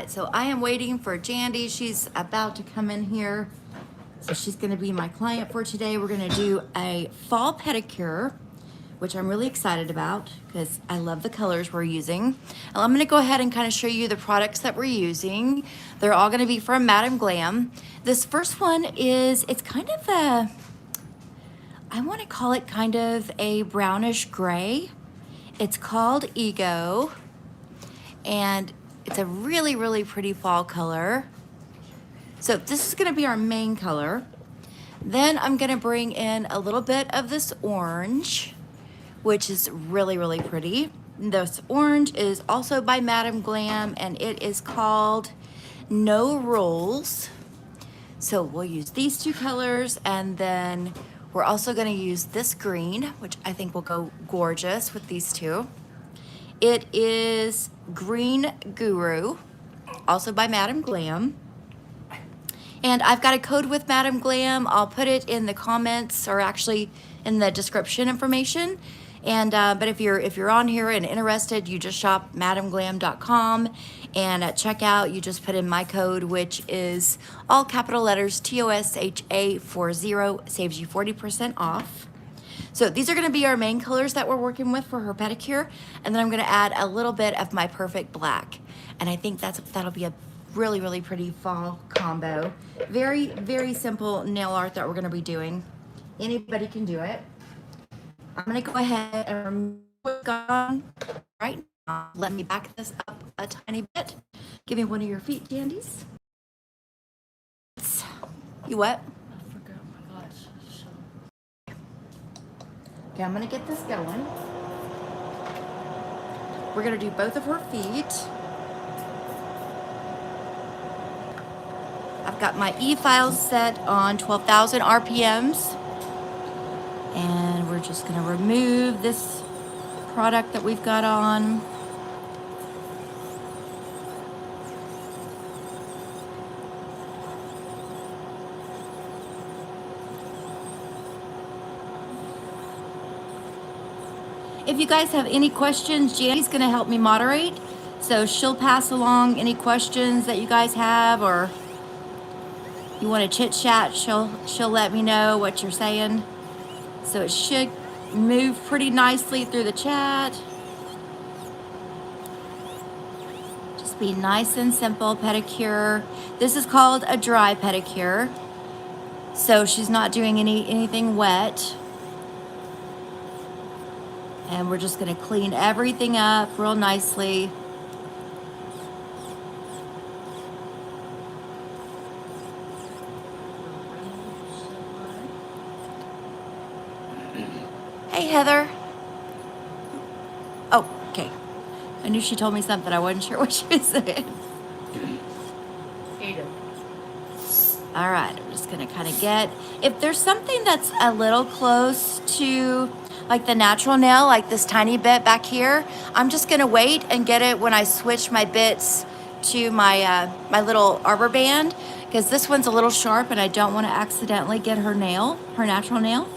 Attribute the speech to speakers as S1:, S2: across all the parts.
S1: right, so I am waiting for Jandy. She's about to come in here. So she's gonna be my client for today. We're gonna do a fall pedicure, which I'm really excited about because I love the colors we're using. And I'm gonna go ahead and kind of show you the products that we're using. They're all gonna be from Madam Glam. This first one is, it's kind of a, I wanna call it kind of a brownish gray. It's called Ego, and it's a really, really pretty fall color. So this is gonna be our main color. Then I'm gonna bring in a little bit of this orange, which is really, really pretty. This orange is also by Madam Glam, and it is called No Rules. So we'll use these two colors, and then we're also gonna use this green, which I think will go gorgeous with these two. It is Green Guru, also by Madam Glam. And I've got a code with Madam Glam. I'll put it in the comments, or actually in the description information. And but if you're on here and interested, you just shop madamglam.com, and at checkout you just put in my code, which is all capital letters TOSHA40, saves you 40% off. So these are gonna be our main colors that we're working with for her pedicure. And then I'm gonna add a little bit of my Perfect Black. And I think that'll be a really, really pretty fall combo. Very, very simple nail art that we're gonna be doing. Anybody can do it. I'm gonna go ahead and remove what's gone right now. Let me back this up a tiny bit. Give me one of your feet, Dandies. You what? Okay, I'm gonna get this going. We're gonna do both of her feet. I've got my e-files set on 12,000 RPMs. And we're just gonna remove this product that we've got on. If you guys have any questions, Jandy's gonna help me moderate. So she'll pass along any questions that you guys have, or you wanna chit chat, she'll let me know what you're saying. So it should move pretty nicely through the chat. Just be nice and simple pedicure. This is called a dry pedicure. So she's not doing anything wet. And we're just gonna clean everything up real nicely. Hey, Heather. Oh, okay. I knew she told me something. I wasn't sure what she was saying. All right, I'm just gonna kind of get, if there's something that's a little close to like the natural nail, like this tiny bit back here, I'm just gonna wait and get it when I switch my bits to my my little arbor band, because this one's a little sharp and I don't want to accidentally get her nail, her natural nail.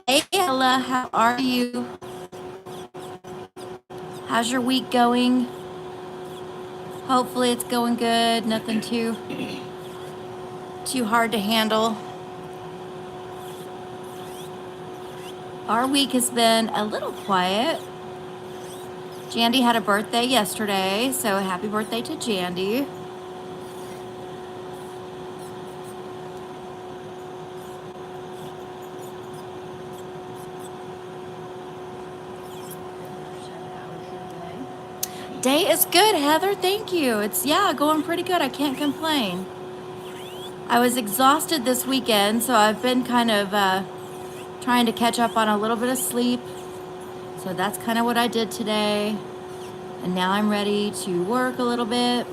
S1: Hey Ella, how are you? How's your week going? Hopefully it's going good, nothing too hard to handle. Our week has been a little quiet. Jandy had a birthday yesterday, so happy birthday to Jandy. Day is good, Heather, thank you. It's, yeah, going pretty good. I can't complain. I was exhausted this weekend, so I've been kind of trying to catch up on a little bit of sleep. So that's kind of what I did today. And now I'm ready to work a little bit.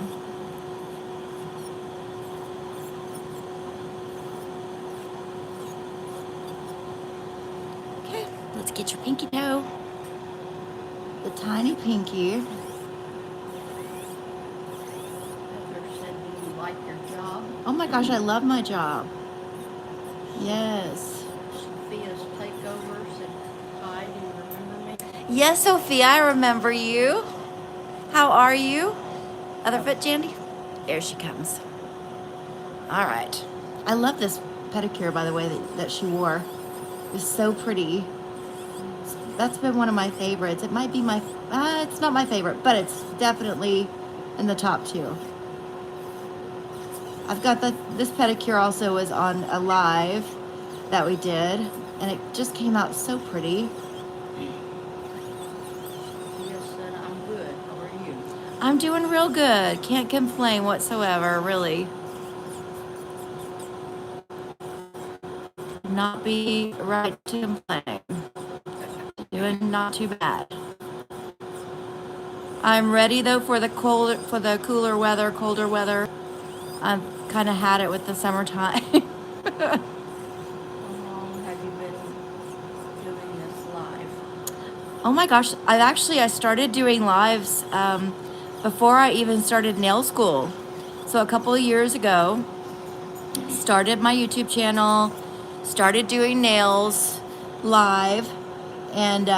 S1: Okay, let's get your pinky toe. The tiny pinky. Oh my gosh, I love my job. Yes.
S2: Sophia's takeover said, "Hi, do you remember me?"
S1: Yes, Sophia, I remember you. How are you? Other foot, Jandy? There she comes. All right. I love this pedicure, by the way, that she wore. It's so pretty. That's been one of my favorites. It might be my, it's not my favorite, but it's definitely in the top two. I've got this pedicure also was on a live that we did, and it just came out so pretty.
S2: I'm good. How are you?
S1: I'm doing real good. Can't complain whatsoever, really. Not be right to complain. Doing not too bad. I'm ready though for the cooler weather, colder weather. I've kind of had it with the summertime.
S2: How long have you been doing this live?
S1: Oh my gosh, I started doing lives before I even started nail school. So a couple of years ago, started my YouTube channel, started doing nails live, and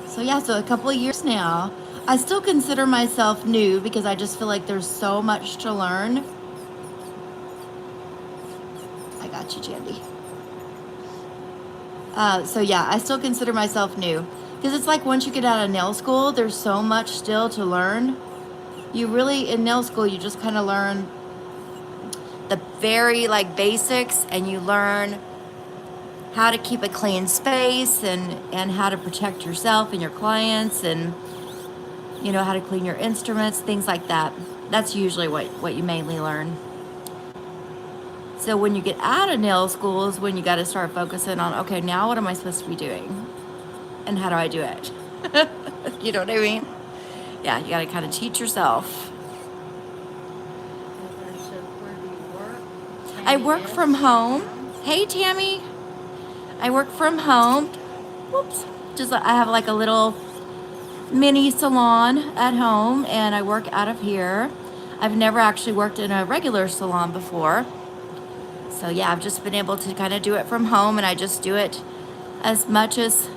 S1: so a couple of years now. I still consider myself new because I just feel like there's so much to learn. I got you, Jandy. So yeah, I still consider myself new because it's like once you get out of nail school, there's so much still to learn. You really, in nail school, you just kind of learn the very like basics, and you learn how to keep a clean space and how to protect yourself and your clients, and you know how to clean your instruments, things like that. That's usually what you mainly learn. So when you get out of nail school is when you got to start focusing on, okay, now what am I supposed to be doing? And how do I do it? You know what I mean? Yeah, you got to kind of teach yourself.
S2: So where do you work?
S1: I work from home. Hey, Tammy. I work from home. Whoops. I have like a little mini salon at home, and I work out of here. I've never actually worked in a regular salon before. So yeah, I've just been able to kind of do it from home, and I just do it as much as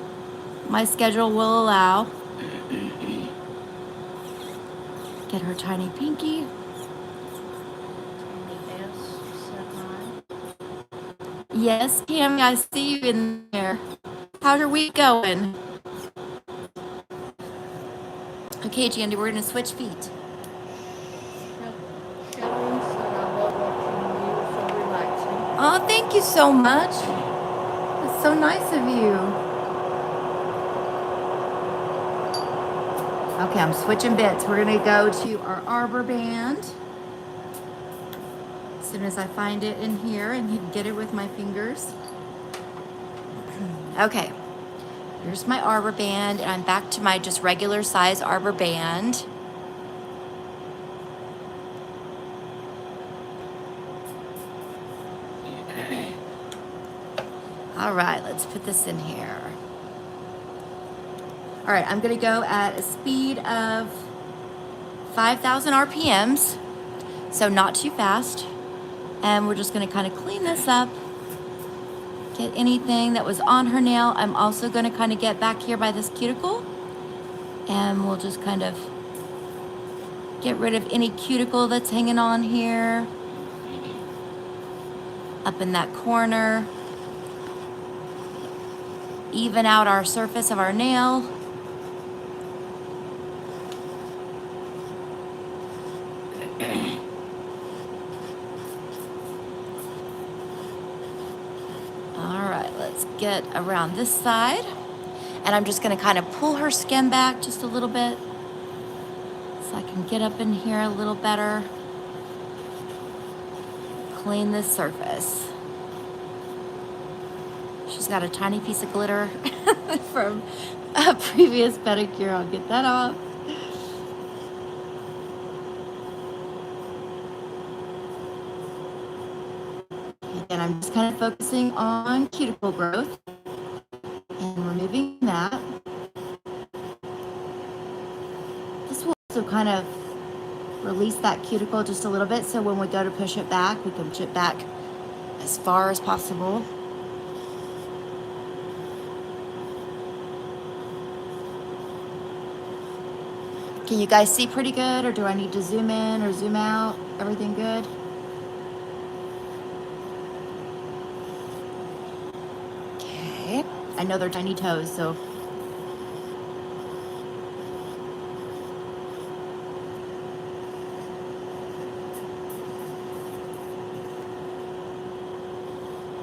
S1: my schedule will allow. Get her tiny pinky. Yes, Tammy, I see you in there. How's your week going? Okay, Jandy, we're gonna switch feet. Oh, thank you so much. That's so nice of you. Okay, I'm switching bits. We're gonna go to our arbor band. As soon as I find it in here and get it with my fingers. Okay, here's my arbor band, and I'm back to my just regular size arbor band. All right, let's put this in here. All right, I'm gonna go at a speed of 5,000 RPMs, so not too fast. And we're just gonna kind of clean this up, get anything that was on her nail. I'm also gonna kind of get back here by this cuticle, and we'll just kind of get rid of any cuticle that's hanging on here. Up in that corner. Even out our surface of our nail. All right, let's get around this side. And I'm just gonna kind of pull her skin back just a little bit so I can get up in here a little better. Clean this surface. She's got a tiny piece of glitter from a previous pedicure. I'll get that off. And I'm just kind of focusing on cuticle growth and removing that. This will also kind of release that cuticle just a little bit, so when we go to push it back, we can push it back as far as possible. Can you guys see pretty good, or do I need to zoom in or zoom out? Everything good? Okay. I know they're tiny toes, so.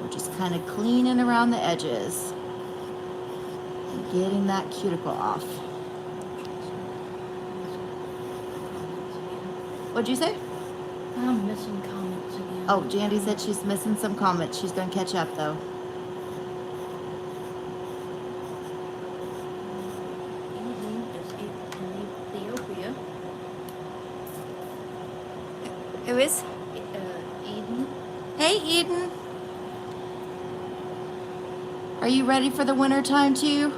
S1: We're just kind of cleaning around the edges and getting that cuticle off. What'd you say?
S2: I'm missing comments again.
S1: Oh, Jandy said she's missing some comments. She's gonna catch up though.
S2: Eden is in Ethiopia.
S1: Who is?
S2: Eden.
S1: Hey, Eden. Are you ready for the winter time too?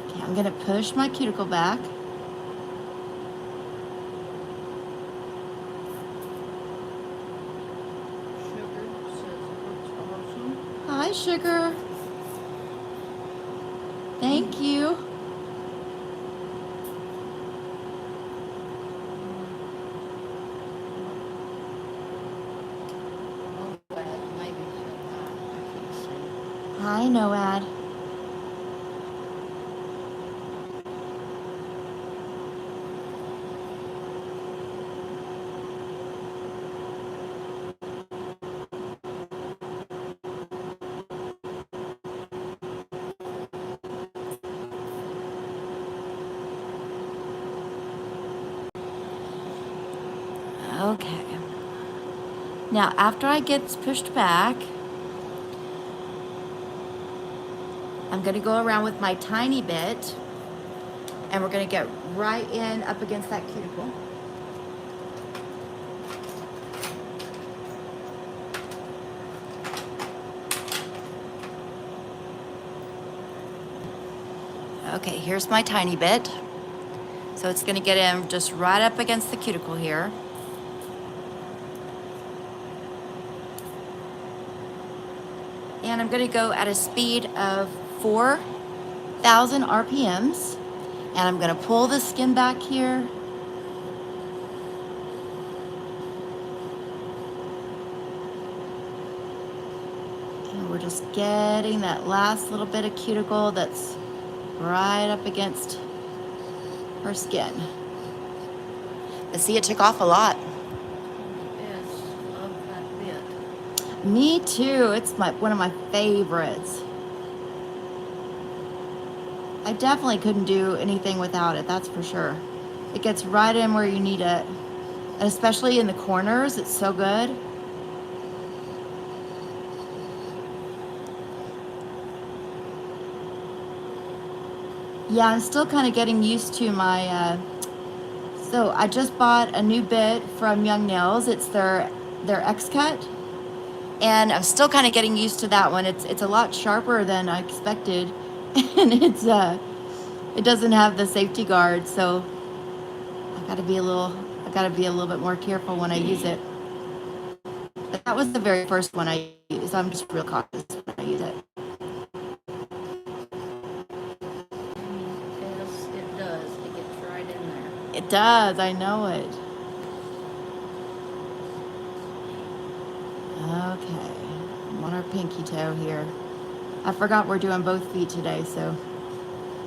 S1: Okay, I'm gonna push my cuticle back.
S2: Sugar says it looks awesome.
S1: Hi, sugar. Thank you.
S2: Oh, well, maybe said that. I can't see.
S1: Hi, Noad. Okay. Now, after I get pushed back, I'm going to go around with my tiny bit, and we're going to get right in up against that cuticle. Okay, here's my tiny bit. So it's going to get in just right up against the cuticle here. And I'm going to go at a speed of 4,000 RPMs. And I'm going to pull the skin back here. And we're just getting that last little bit of cuticle that's right up against her skin. But see, it took off a lot.
S2: Yes, love that bit.
S1: Me too. It's one of my favorites. I definitely couldn't do anything without it, that's for sure. It gets right in where you need it. And especially in the corners, it's so good. Yeah, I'm still kind of getting used to my, so I just bought a new bit from Young Nails. It's their X-Cut. And I'm still kind of getting used to that one. It's a lot sharper than I expected. And it doesn't have the safety guard, so I gotta be a little bit more careful when I use it. But that was the very first one I used. I'm just real cautious when I use it.
S2: Yes, it does. It gets right in there.
S1: It does, I know it. Okay, I'm on our pinky toe here. I forgot we're doing both feet today, so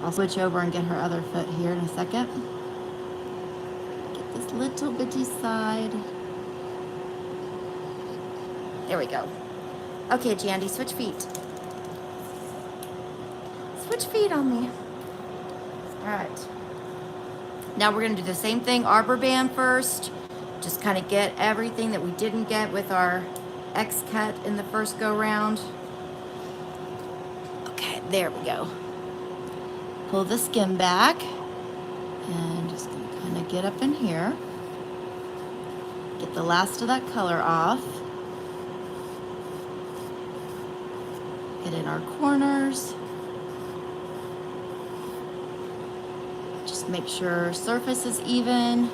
S1: I'll switch over and get her other foot here in a second. Get this little bitty side. There we go. Okay, Jandy, switch feet. Switch feet on me. All right. Now we're gonna do the same thing, arbor band first. Just kind of get everything that we didn't get with our X-Cut in the first go round. Okay, there we go. Pull the skin back and just gonna kind of get up in here. Get the last of that color off. Get in our corners. Just make sure surface is even.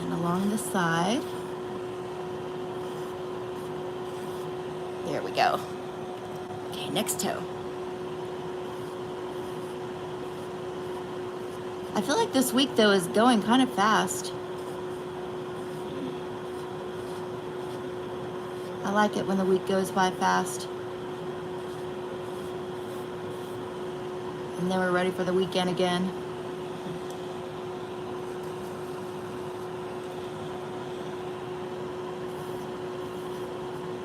S1: And along the side. There we we go. Okay, next toe. I feel like this week though is going kind of fast. I like it when the week goes by fast. And then we're ready for the weekend again.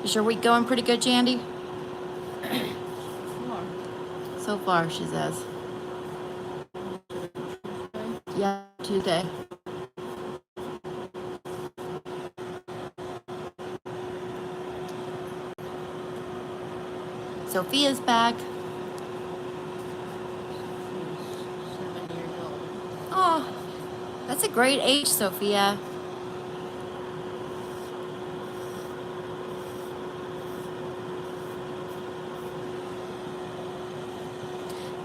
S1: Is your week going pretty good, Jandy? So far, she says. Yeah, Tuesday. Sophia's back.
S2: 7 years old.
S1: Oh, that's a great age, Sophia.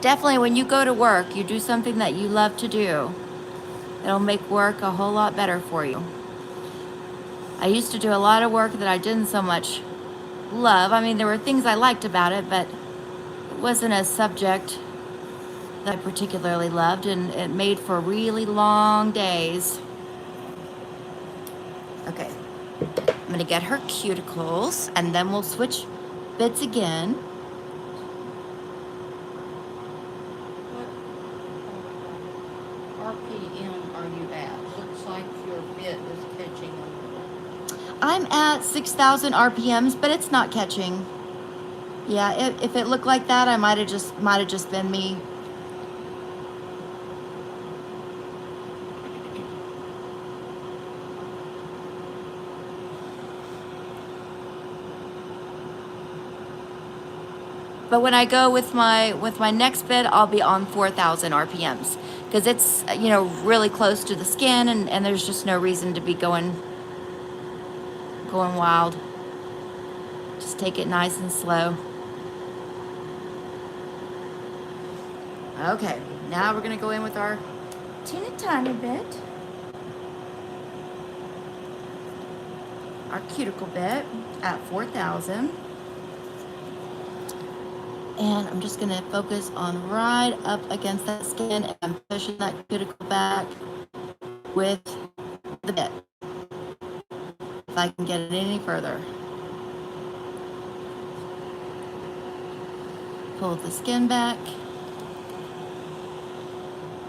S1: Definitely, when you go to work, you do something that you love to do. It'll make work a whole lot better for you. I used to do a lot of work that I didn't so much love. I mean, there were things I liked about it, but it wasn't a subject that I particularly loved, and it made for really long days. Okay, I'm gonna get her cuticles, and then we'll switch bits again.
S2: What RPM are you at? Looks like your bit is catching a little.
S1: I'm at 6,000 RPMs, but it's not catching. Yeah, if it looked like that, I might have just been me. But when I go with my next bit, I'll be on 4,000 RPMs because it's, you know, really close to the skin, and there's just no reason to be going wild. Just take it nice and slow. Okay, now we're gonna go in with our teeny tiny bit, our cuticle bit at 4,000. And I'm just gonna focus on right up against that skin, and I'm pushing that cuticle back with the bit. If I can get it any further. Pull the skin back.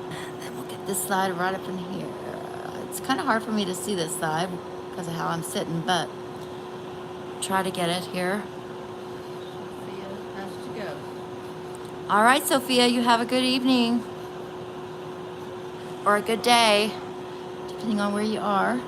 S1: And then we'll get this side right up in here. It's kind of hard for me to see this side because of how I'm sitting, but try to get it here.
S2: Sophia has to go.
S1: All right, Sophia, you have a good evening. Or a good day, depending on where you are.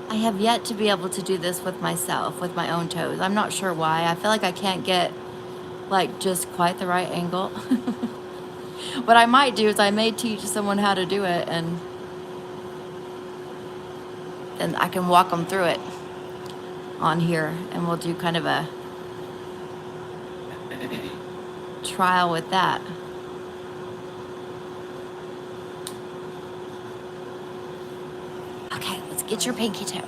S1: I have yet to be able to do this with myself, with my own toes. I'm not sure why. I feel like I can't get like just quite the right angle. What I might do is I may teach someone how to do it, and then I can walk them through it on here, and we'll do kind of a trial with that. Okay, let's get your pinky toe.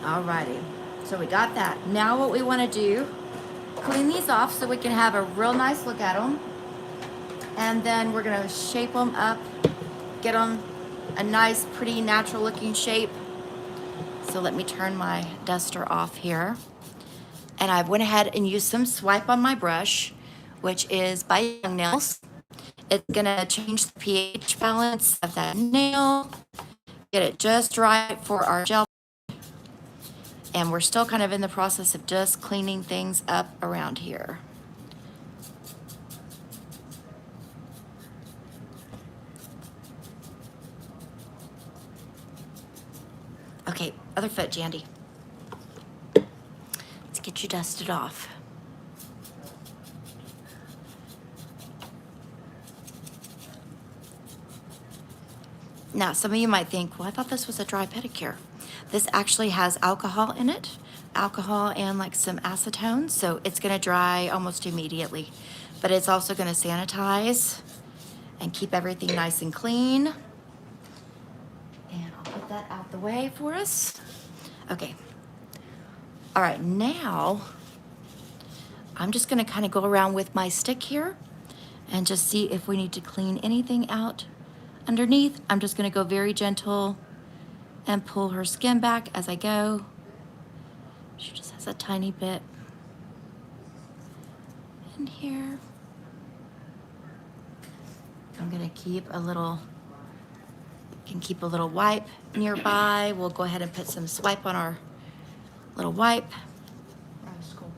S1: Alrighty, so we got that. Now what we want to do, clean these off so we can have a real nice look at them. And then we're going to shape them up, get them a nice, pretty, natural looking shape. So let me turn my duster off here. And I went ahead and used some swipe on my brush, which is by Young Nails. It's going to change the pH balance of that nail, get it just right for our gel. And we're still kind of in the process of just cleaning things up around here. Okay, other foot, Jandy. get you dusted off. Now, some of you might think, well, I thought this was a dry pedicure. This actually has alcohol in it, alcohol and like some acetone, so it's gonna dry almost immediately. But it's also gonna sanitize and keep everything nice and clean. And I'll put that out the way for us. Okay. All right, now I'm just gonna kind of go around with my stick here and just see if we need to clean anything out underneath. I'm just gonna go very gentle and pull her skin back as I go. She just has a tiny bit in here. I'm gonna keep a little, can keep a little wipe nearby. We'll go ahead and put some swipe on our little wipe.
S2: Rascal.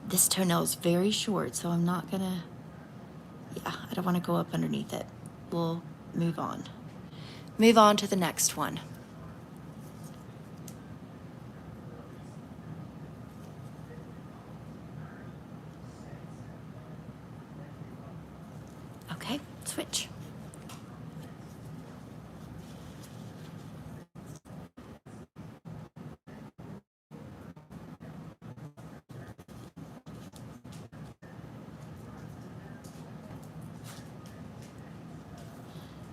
S1: This toenail is very short, so I'm not gonna, yeah, I don't wanna go up underneath it. We'll move on. Move on to the next one. Okay, switch.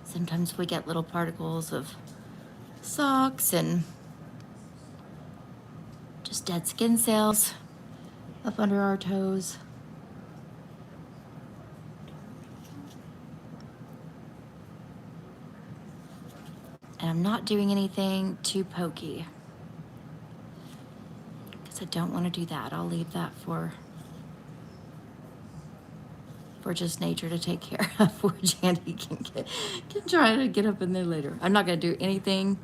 S1: Sometimes we get little particles of socks and just dead skin cells up under our toes. And I'm not doing anything too pokey because I don't want to do that. I'll leave that for just nature to take care of, where Jandy can try to get up in there later. I'm not going to do anything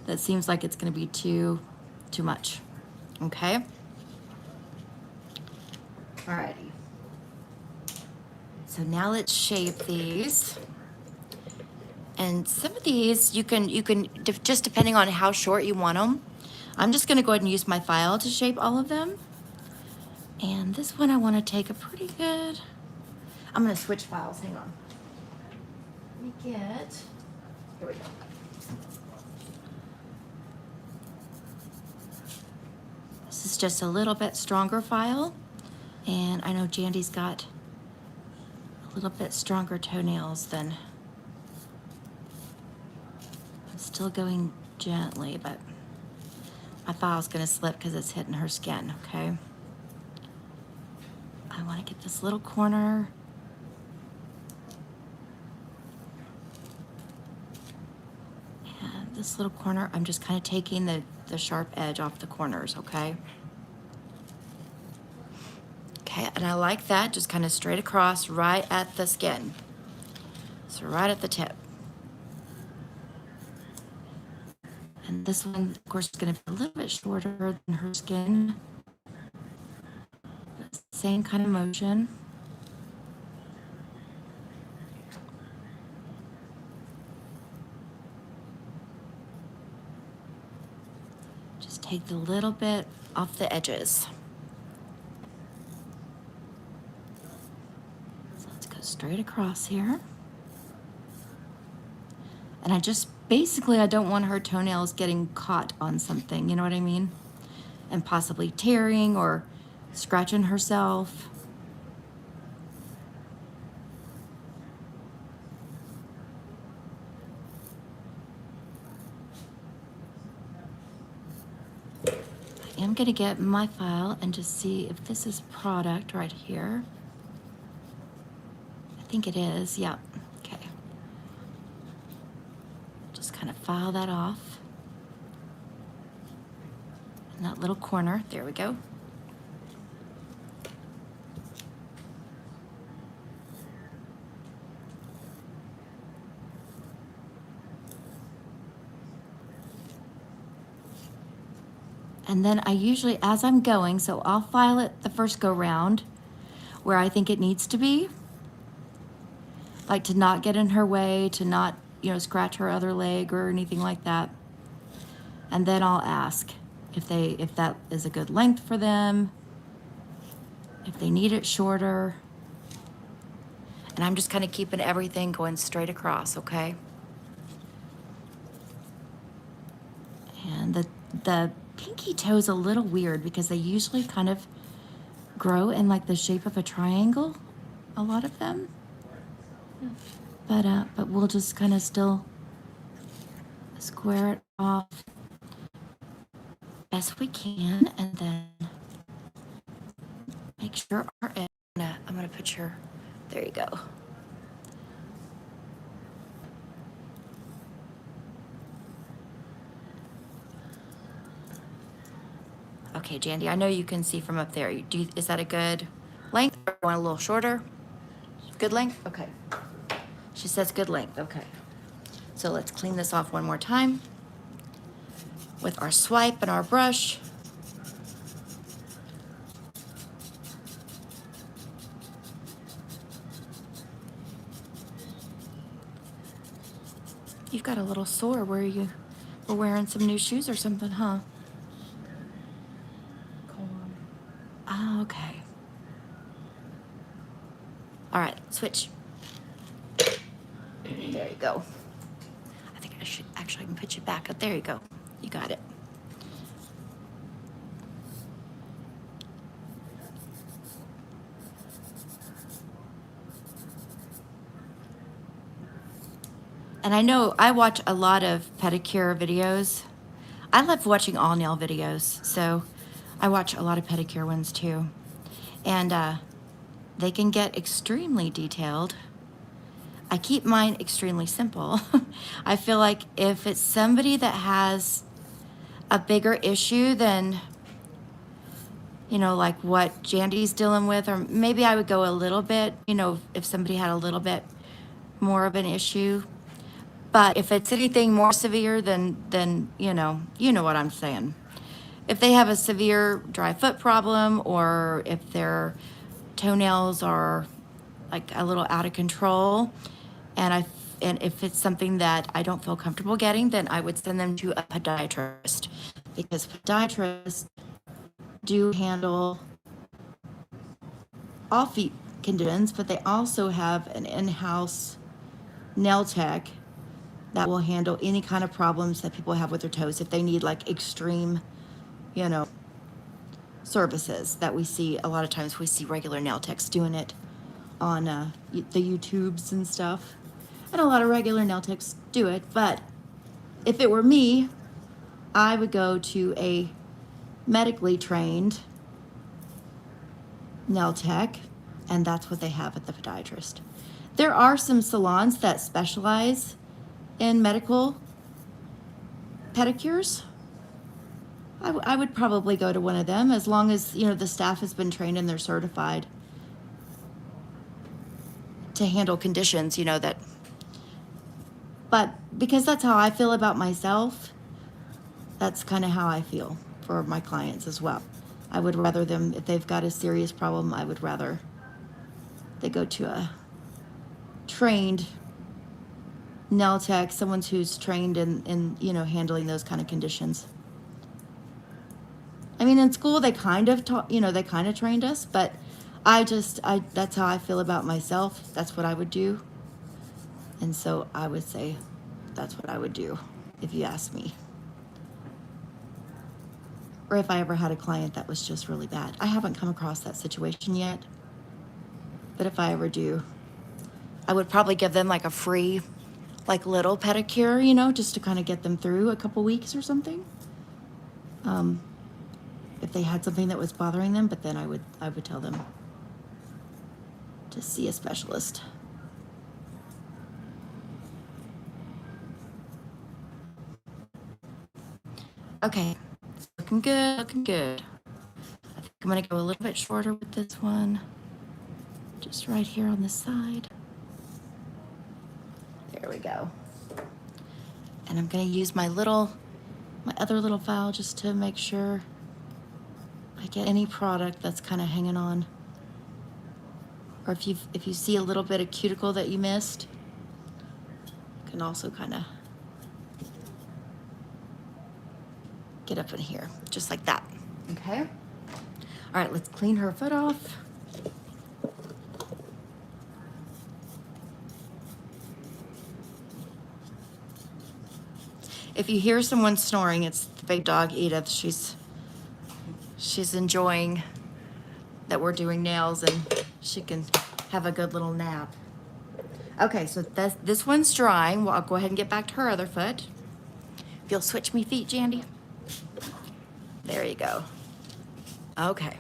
S1: that seems like it's going to be too much. Okay? Alrighty. So now let's shape these. And some of these you can just depending on how short you want them. I'm just going to go ahead and use my file to shape all of them. And this one I want to take a pretty good, I'm going to switch files. Hang on. Let me get, here we go. This is just a little bit stronger file. And I know Jandy's got a little bit stronger toenails than, I'm still going gently, but my file's going to slip because it's hitting her skin, okay? I want to get this little corner. And this little corner, I'm just kind of taking the sharp edge off the corners, okay? Okay, and I like that, just kind of straight across right at the skin. So right at the tip. And this one, of course, is going to be a little bit shorter than her skin. Same kind of motion. Just take the little bit off the edges. So let's go straight across here. And I just, basically, I don't want her toenails getting caught on something, you know what I mean? And possibly tearing or scratching herself. I am going to get my file and just see if this is product right here. I think it is, yeah. Okay. Just kind of file that off. In that little corner, there we go. And then I usually, as I'm going, so I'll file it the first go round where I think it needs to be. like to not get in her way, to not, you know, scratch her other leg or anything like that. And then I'll ask if that is a good length for them, if they need it shorter. And I'm just kind of keeping everything going straight across, okay? And the pinky toe's a little weird because they usually kind of grow in like the shape of a triangle, a lot of them. But we'll just kind of still square it off as we can, and then make sure our edge. I'm gonna put your. There you go. Okay, Jandy, I know you can see from up there. Is that a good length? Or want a little shorter? Good length? Okay. She says good length. Okay. So let's clean this off one more time with our swipe and our brush. You've got a little sore where you were wearing some new shoes or something, huh? Oh, okay. All right, switch. There you go. I think I should actually put you back up. There you go. You got it. And I know I watch a lot of pedicure videos. I love watching all nail videos, so I watch a lot of pedicure ones too. And they can get extremely detailed. I keep mine extremely simple. I feel like if it's somebody that has a bigger issue than, you know, like what Jandy's dealing with, or maybe I would go a little bit, you know, if somebody had a little bit more of an issue. But if it's anything more severe than you know what I'm saying. If they have a severe dry foot problem, or if their toenails are like a little out of control, and if it's something that I don't feel comfortable getting, then I would send them to a podiatrist, because podiatrists do handle all feet conditions, but they also have an in-house nail tech that will handle any kind of problems that people have with their toes if they need like extreme, you know, services that we see. A lot of times we see regular nail techs doing it on the YouTubes and stuff. And a lot of regular nail techs do it. But if it were me, I would go to a medically trained nail tech, and that's what they have at the podiatrist. There are some salons that specialize in medical pedicures. I would probably go to one of them, as long as, you know, the staff has been trained and they're certified to handle conditions, you know, that. But because that's how I feel about myself, that's kind of how I feel for my clients as well. I would rather them, if they've got a serious problem, I would rather they go to a trained nail tech, someone who's trained in you know, handling those kind of conditions. I mean, in school they kind of taught, you know, they kind of trained us, but that's how I feel about myself. That's what I would do. And so I would say that's what I would do if you asked me. Or if I ever had a client that was just really bad. I haven't come across that situation yet, but if I ever do, I would probably give them like a free, like little pedicure, you know, just to kind of get them through a couple weeks or something. If they had something that was bothering them, but then I would tell them to see a specialist. Okay, it's looking good, looking good. I think I'm gonna go a little bit shorter with this one. Just right here on the side. There we go. And I'm gonna use my other little file just to make sure I get any product that's kind of hanging on. Or if you see a little bit of cuticle that you missed, you can also kind of get up in here, just like that. Okay? All right, let's clean her foot off. If you hear someone snoring, it's the big dog Edith. She's enjoying that we're doing nails and she can have a good little nap. Okay, so this one's drying. Well, I'll go ahead and get back to her other foot. If you'll switch me feet, Jandy. There you go. Okay.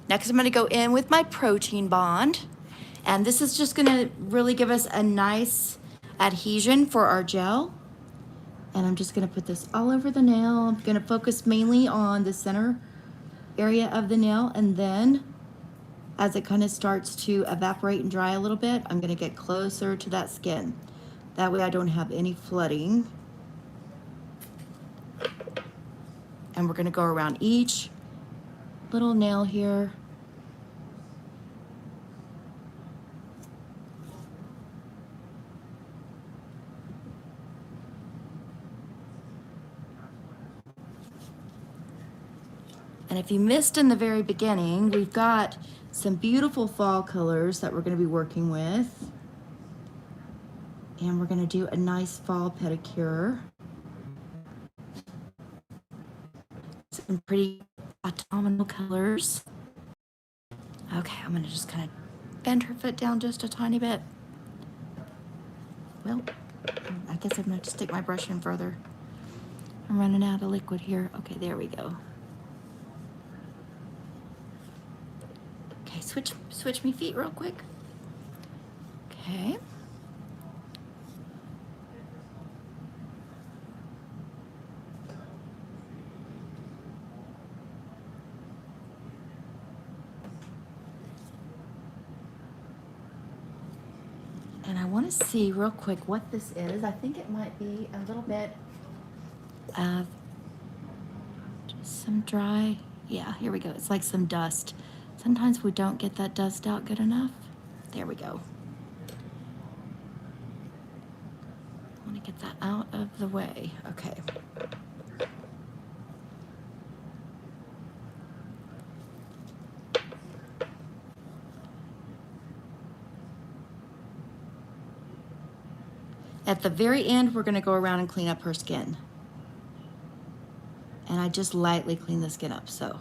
S1: Next, I'm gonna go in with my protein bond. And this is just gonna really give us a nice adhesion for our gel. And I'm just gonna put this all over the nail. I'm gonna focus mainly on the center area of the nail, and then as it kind of starts to evaporate and dry a little bit, I'm gonna get closer to that skin. That way I don't have any flooding. And we're gonna go around each little nail here. And if you missed in the very beginning, we've got some beautiful fall colors that we're going to be working with. And we're going to do a nice fall pedicure. Some pretty autumnal colors. Okay, I'm going to just kind of bend her foot down just a tiny bit. Well, I guess I'm going to have to stick my brush in further. I'm running out of liquid here. Okay, there we go. Switch me feet real quick. Okay. And I want to see real quick what this is. I think it might be a little bit of just some dry, yeah, here we go. It's like some dust. Sometimes we don't get that dust out good enough. There we go. I want to get that out of the way. Okay. At the very end, we're going to go around and clean up her skin. And I just lightly clean the skin up, so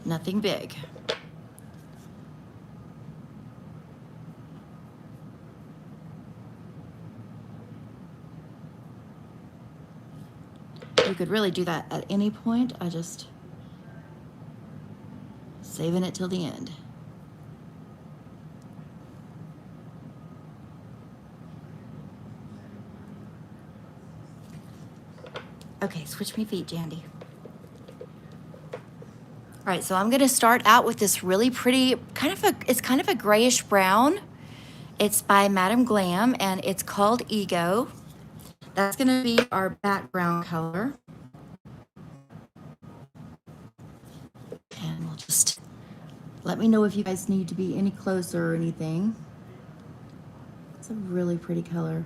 S1: nothing big. You could really do that at any point. I just saving it till the end. Okay, switch me feet, Jandy. All right, so I'm gonna start out with this really pretty, it's kind of a grayish brown. It's by Madam Glam and it's called Ego. That's gonna be our background color. And we'll just, let me know if you guys need to be any closer or anything. It's a really pretty color.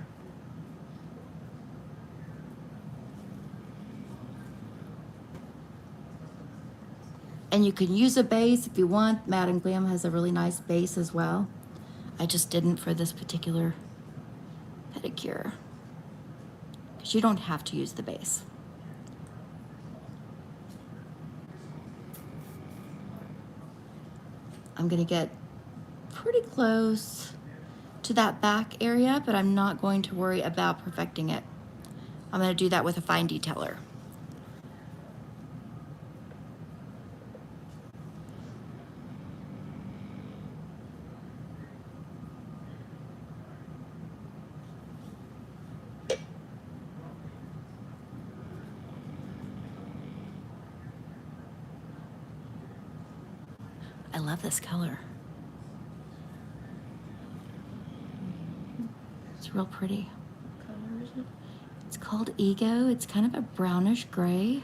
S1: And you can use a base if you want. Madam Glam has a really nice base as well. I just didn't for this particular pedicure, because you don't have to use the base. I'm gonna get pretty close to that back area, but I'm not going to worry about perfecting it. I'm gonna do that with a fine detailer. I love this color. It's real pretty. What color is it? It's called Ego. It's kind of a brownish gray,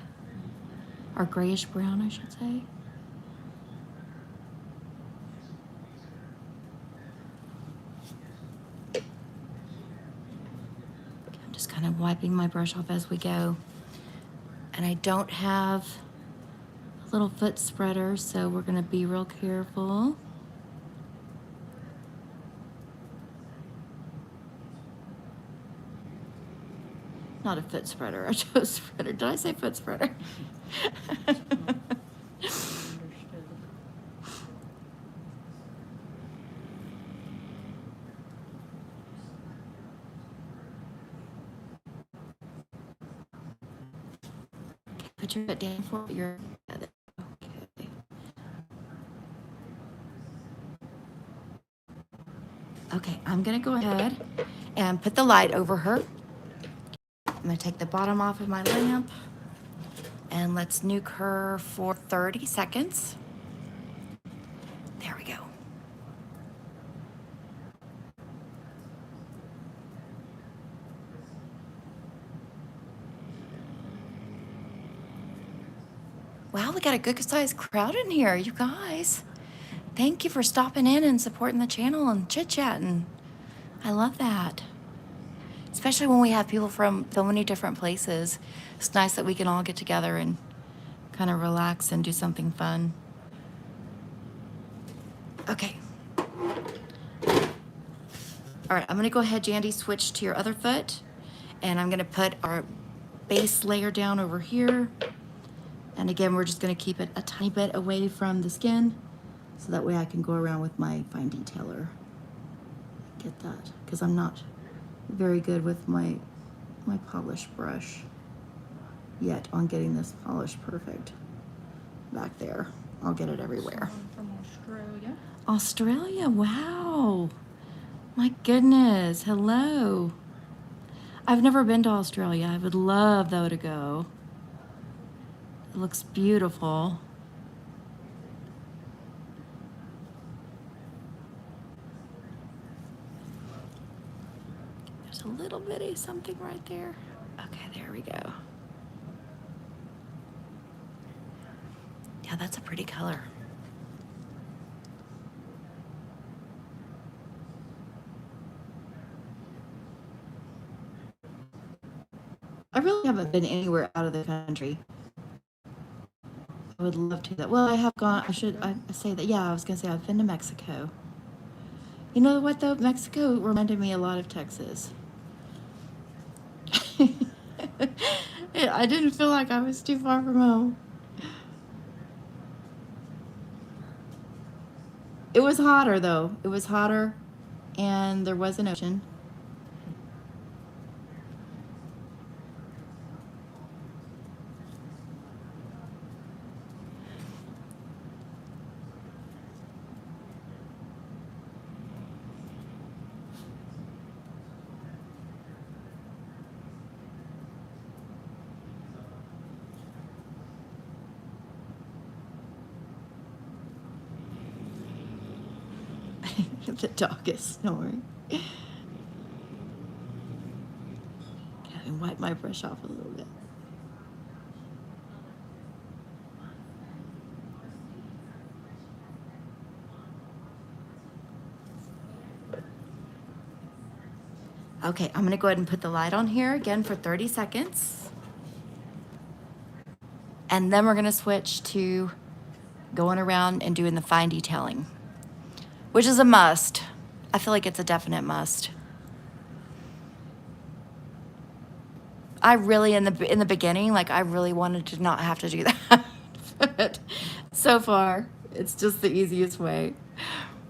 S1: or grayish brown, I should say. kind of wiping my brush off as we go. And I don't have a little foot spreader, so we're gonna be real careful. Not a foot spreader, a toe spreader. Did I say foot spreader? Put your foot down for your. Okay. Okay, I'm gonna go ahead and put the light over her. I'm gonna take the bottom off of my lamp and let's nuke her for 30 seconds. There we go. Wow, we got a good sized crowd in here, you guys. Thank you for stopping in and supporting the channel and chit-chatting. I love that. Especially when we have people from so many different places. It's nice that we can all get together and kind of relax and do something fun. Okay. All right, I'm gonna go ahead, Jandy, switch to your other foot. And I'm gonna put our base layer down over here. And again, we're just gonna keep it a tiny bit away from the skin so that way I can go around with my fine detailer. Get that, because I'm not very good with my polish brush yet on getting this polish perfect back there. I'll get it everywhere.
S2: Someone from Australia.
S1: Australia, wow. My goodness, hello. I've never been to Australia. I would love though to go. It looks beautiful. There's a little bitty something right there. Okay, there we go. Yeah, that's a pretty color. I really haven't been anywhere out of the country. I would love to. That. Well, I have gone. I say that. Yeah, I was gonna say I've been to Mexico. You know what though? Mexico reminded me a lot of Texas. I didn't feel like I was too far from home. It was hotter though. It was hotter, and there was an ocean. The dog is snoring. Okay, and wipe my brush off a little bit. Okay, I'm gonna go ahead and put the light on here again for 30 seconds. And then we're gonna switch to going around and doing the fine detailing, which is a must. I feel like it's a definite must. I really, in the beginning, like I really wanted to not have to do that. But so far, it's just the easiest way.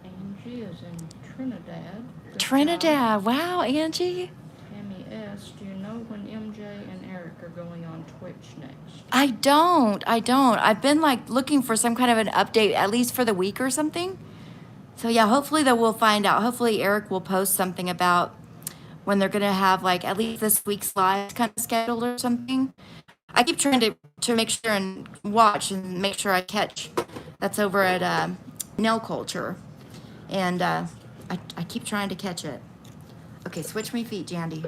S2: Angie is in Trinidad. Good
S1: Trinidad,
S2: job.
S1: wow, Angie.
S2: Tammy S., do you know when MJ and Eric are going on Twitch next?
S1: I don't. I've been like looking for some kind of an update, at least for the week or something. So yeah, hopefully that we'll find out. Hopefully Eric will post something about when they're gonna have like at least this week's live kind of scheduled or something. I keep trying to make sure and watch and make sure I catch. That's over at Nail Culture, and I keep trying to catch it. Okay, switch me feet, Jandy.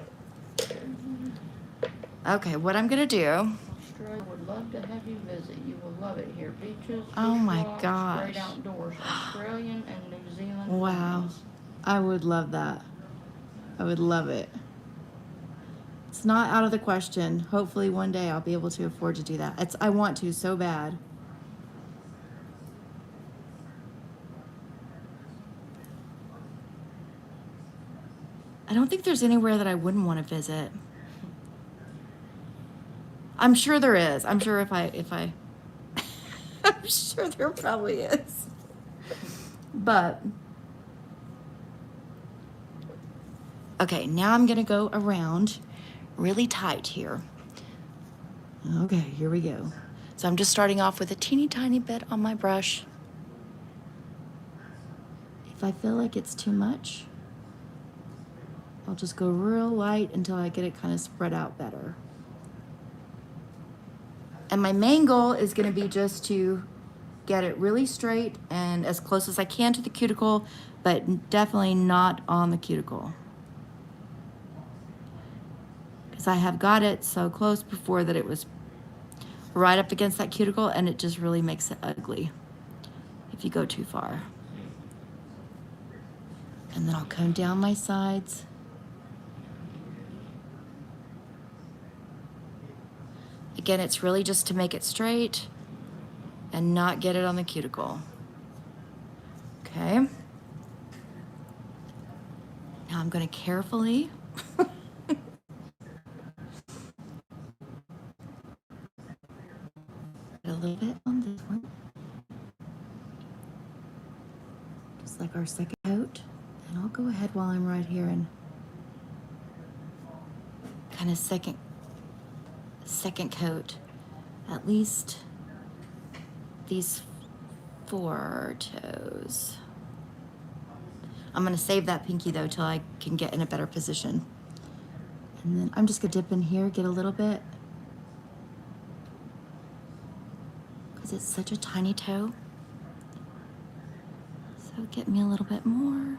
S1: Okay, what I'm gonna do.
S2: Australia would love to have you visit. You will love it here. Beaches,
S1: Oh
S2: beach
S1: my
S2: walks,
S1: gosh.
S2: great outdoors. Australian and New Zealand.
S1: Wow,
S2: families.
S1: I would love that. I would love it. It's not out of the question. Hopefully one day I'll be able to afford to do that. I want to so bad. I don't think there's anywhere that I wouldn't want to visit. I'm sure there is. I'm sure if I I'm sure there probably is. But okay, now I'm gonna go around really tight here. Okay, here we go. So I'm just starting off with a teeny tiny bit on my brush. If I feel like it's too much, I'll just go real light until I get it kind of spread out better. And my main goal is gonna be just to get it really straight and as close as I can to the cuticle, but definitely not on the cuticle. Because I have got it so close before that it was right up against that cuticle, and it just really makes it ugly if you go too far. And then I'll comb down my sides. Again, it's really just to make it straight and not get it on the cuticle. Okay. Now I'm going to carefully a little bit on this one. Just like our second coat. And I'll go ahead while I'm right here and kind of second coat at least these 4 toes. I'm gonna save that pinky though till I can get in a better position. And then I'm just gonna dip in here, get a little bit, because it's such a tiny toe. So get me a little bit more.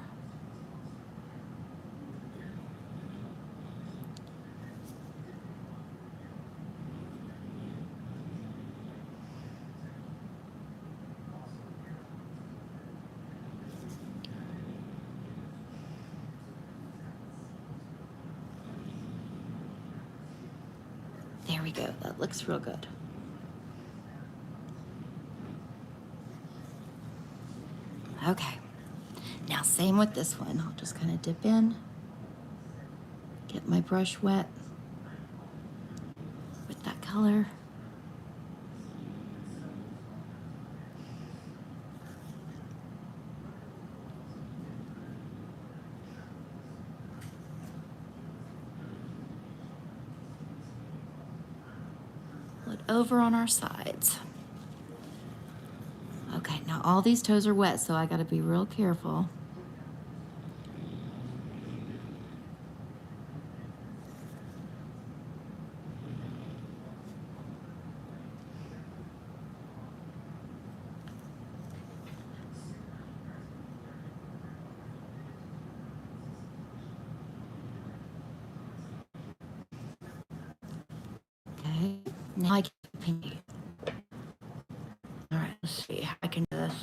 S1: There we go, that looks real good. Okay, now same with this one. I'll just kind of dip in, get my brush wet with that color. Over on our sides. Okay, now all these toes are wet, so I gotta be real careful. Okay, now I can pinky. All right, let's see how I can do this.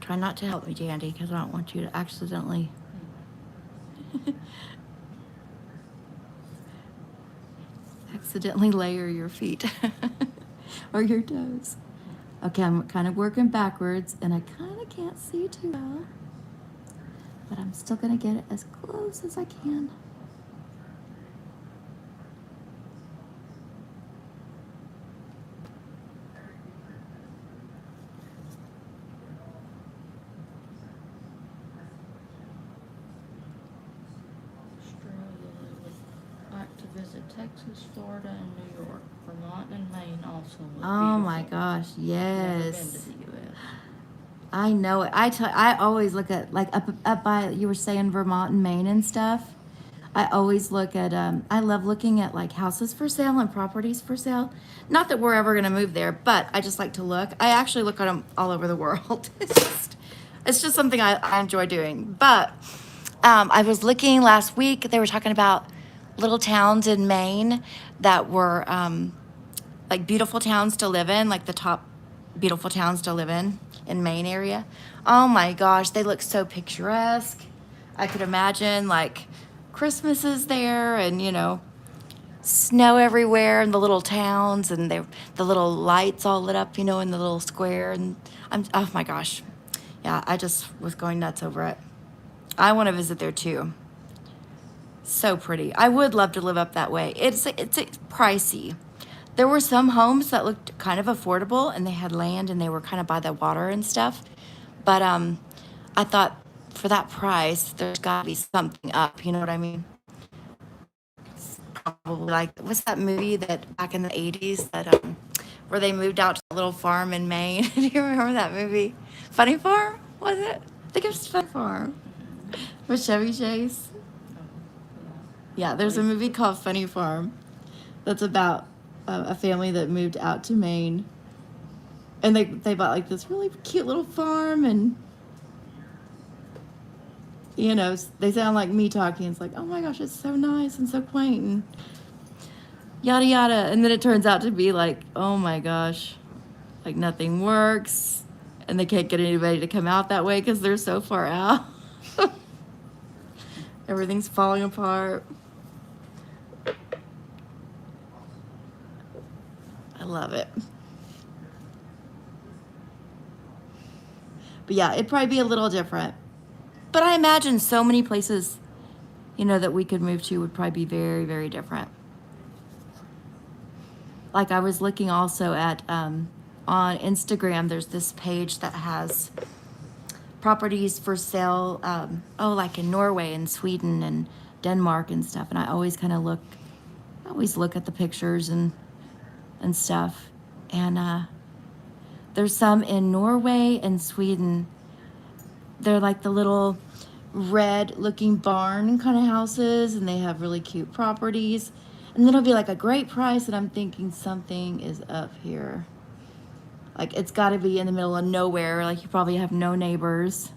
S1: Try not to help me, Jandy, because I don't want you to accidentally layer your feet or your toes. Okay, I'm kind of working backwards, and I kind of can't see too well, but I'm still gonna get it as close as I can.
S2: Texas, Florida, and New York. Vermont and Maine also look beautiful.
S1: Oh my gosh, yes.
S2: Never been to the U.S.
S1: I know it. I always look at, like, up by, you were saying Vermont and Maine and stuff. I always look at, I love looking at, like, houses for sale and properties for sale. Not that we're ever going to move there, but I just like to look. I actually look at them all over the world. It's just something I enjoy doing. But I was looking last week, they were talking about little towns in Maine that were like beautiful towns to live in, like the top beautiful towns to live in Maine area. Oh my gosh, they look so picturesque. I could imagine like Christmas is there and, you know, snow everywhere in the little towns and the little lights all lit up, you know, in the little square. And oh my gosh. Yeah, I just was going nuts over it. I want to visit there too. So pretty. I would love to live up that way. It's pricey. There were some homes that looked kind of affordable and they had land and they were kind of by the water and stuff. But I thought for that price, there's got to be something up. You know what I mean? Probably like, what's that movie that back in the 80s that where they moved out to a little farm in Maine? Do you remember that movie? Funny Farm? Was it? I think it was Funny Farm with Chevy Chase. Yeah, there's a movie called Funny Farm that's about a family that moved out to Maine. And they bought like this really cute little farm and, you know, they sound like me talking. It's like, oh my gosh, it's so nice and so quaint and yada yada. And then it turns out to be like, oh my gosh, like nothing works. And they can't get anybody to come out that way because they're so far out. Everything's falling apart. I love it. But yeah, it'd probably be a little different. But I imagine so many places, you know, that we could move to would probably be very, very different. Like I was looking also at, on Instagram, there's this page that has properties for sale, like in Norway and Sweden and Denmark and stuff. And I always kind of look at the pictures and stuff. And there's some in Norway and Sweden. They're like the little red looking barn kind of houses and they have really cute properties. And then it'll be like a great price and I'm thinking something is up here. Like it's got to be in the middle of nowhere. Like you probably have no neighbors.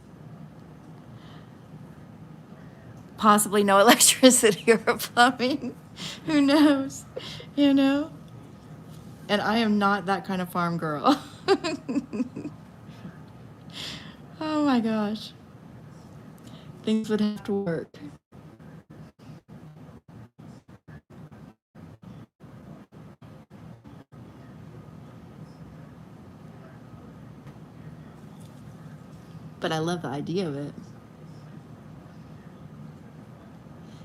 S1: Possibly no electricity or plumbing. Who knows? You know? And I am not that kind of farm girl. Oh my gosh. Things would have to work. But I love the idea of it.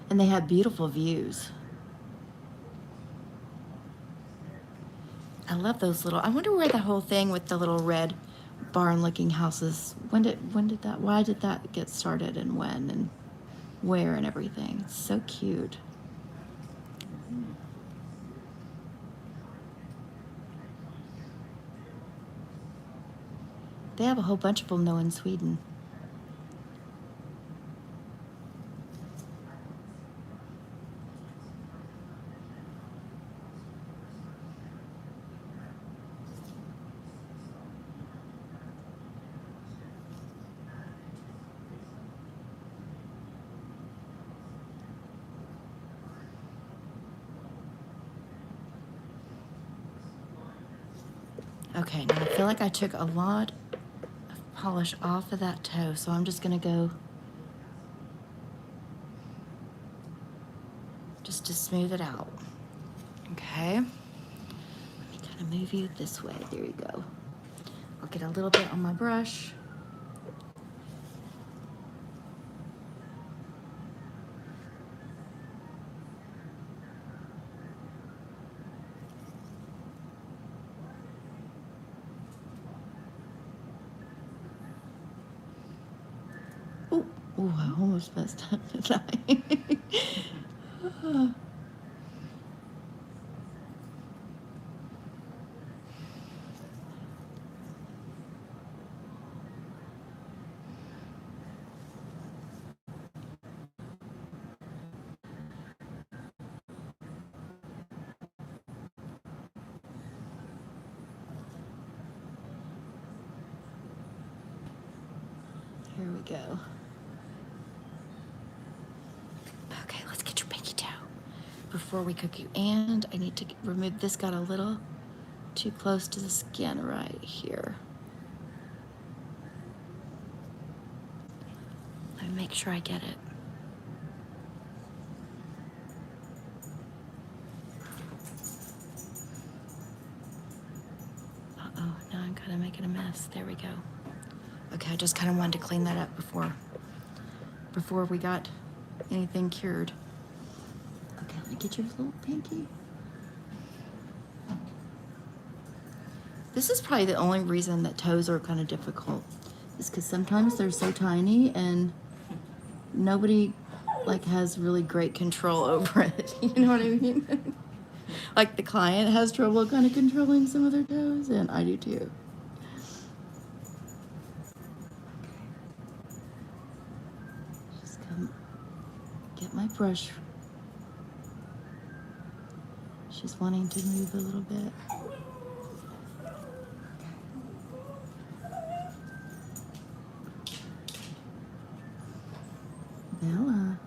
S1: And they have beautiful views. I love those little, I wonder where the whole thing with the little red barn looking houses, why did that get started and when and where and everything? It's so cute. They have a whole bunch of them though in Sweden. Okay, now I feel like I took a lot of polish off of that toe, so I'm just gonna go just to smooth it out. Okay, let me kind of move you this way. There you go. I'll get a little bit on my brush. Oh, I almost messed up, didn't I? Here we go. Okay, let's get your pinky toe before we cook you. And I need to remove this, got a little too close to the skin right here. to make sure I get it. Uh-oh, now I'm kind of making a mess. There we go. Okay, I just kind of wanted to clean that up before we got anything cured. Okay, let me get your little pinky. This is probably the only reason that toes are kind of difficult, is because sometimes they're so tiny and nobody like has really great control over it. You know what I mean? Like the client has trouble kind of controlling some of their toes, and I do too. Just come get my brush. She's wanting to move a little bit. Bella,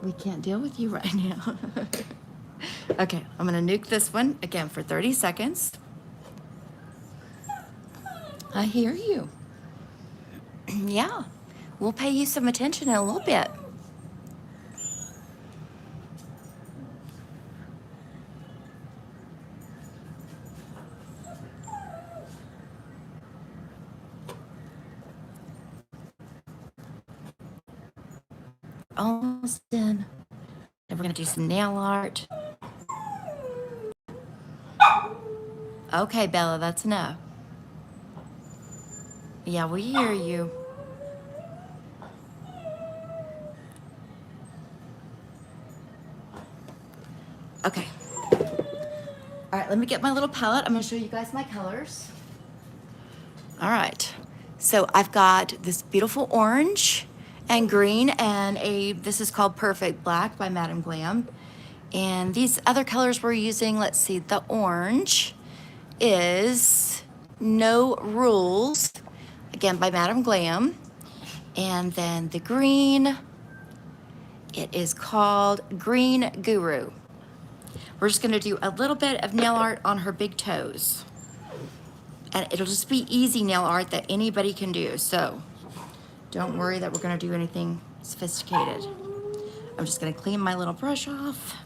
S1: we can't deal with you right now. Okay, I'm gonna nuke this one again for 30 seconds. I hear you. Yeah, we'll pay you some attention in a little bit. Almost done. And we're gonna do some nail art. Okay, Bella, that's enough. Yeah, we hear you. Okay. All right, let me get my little palette. I'm gonna show you guys my colors. All right, so I've got this beautiful orange and green, and this is called Perfect Black by Madam Glam. And these other colors we're using, let's see, the orange is No Rules, again by Madam Glam. And then the green, it is called Green Guru. We're just gonna do a little bit of nail art on her big toes. And it'll just be easy nail art that anybody can do. So don't worry that we're gonna do anything sophisticated. I'm just gonna clean my little brush off.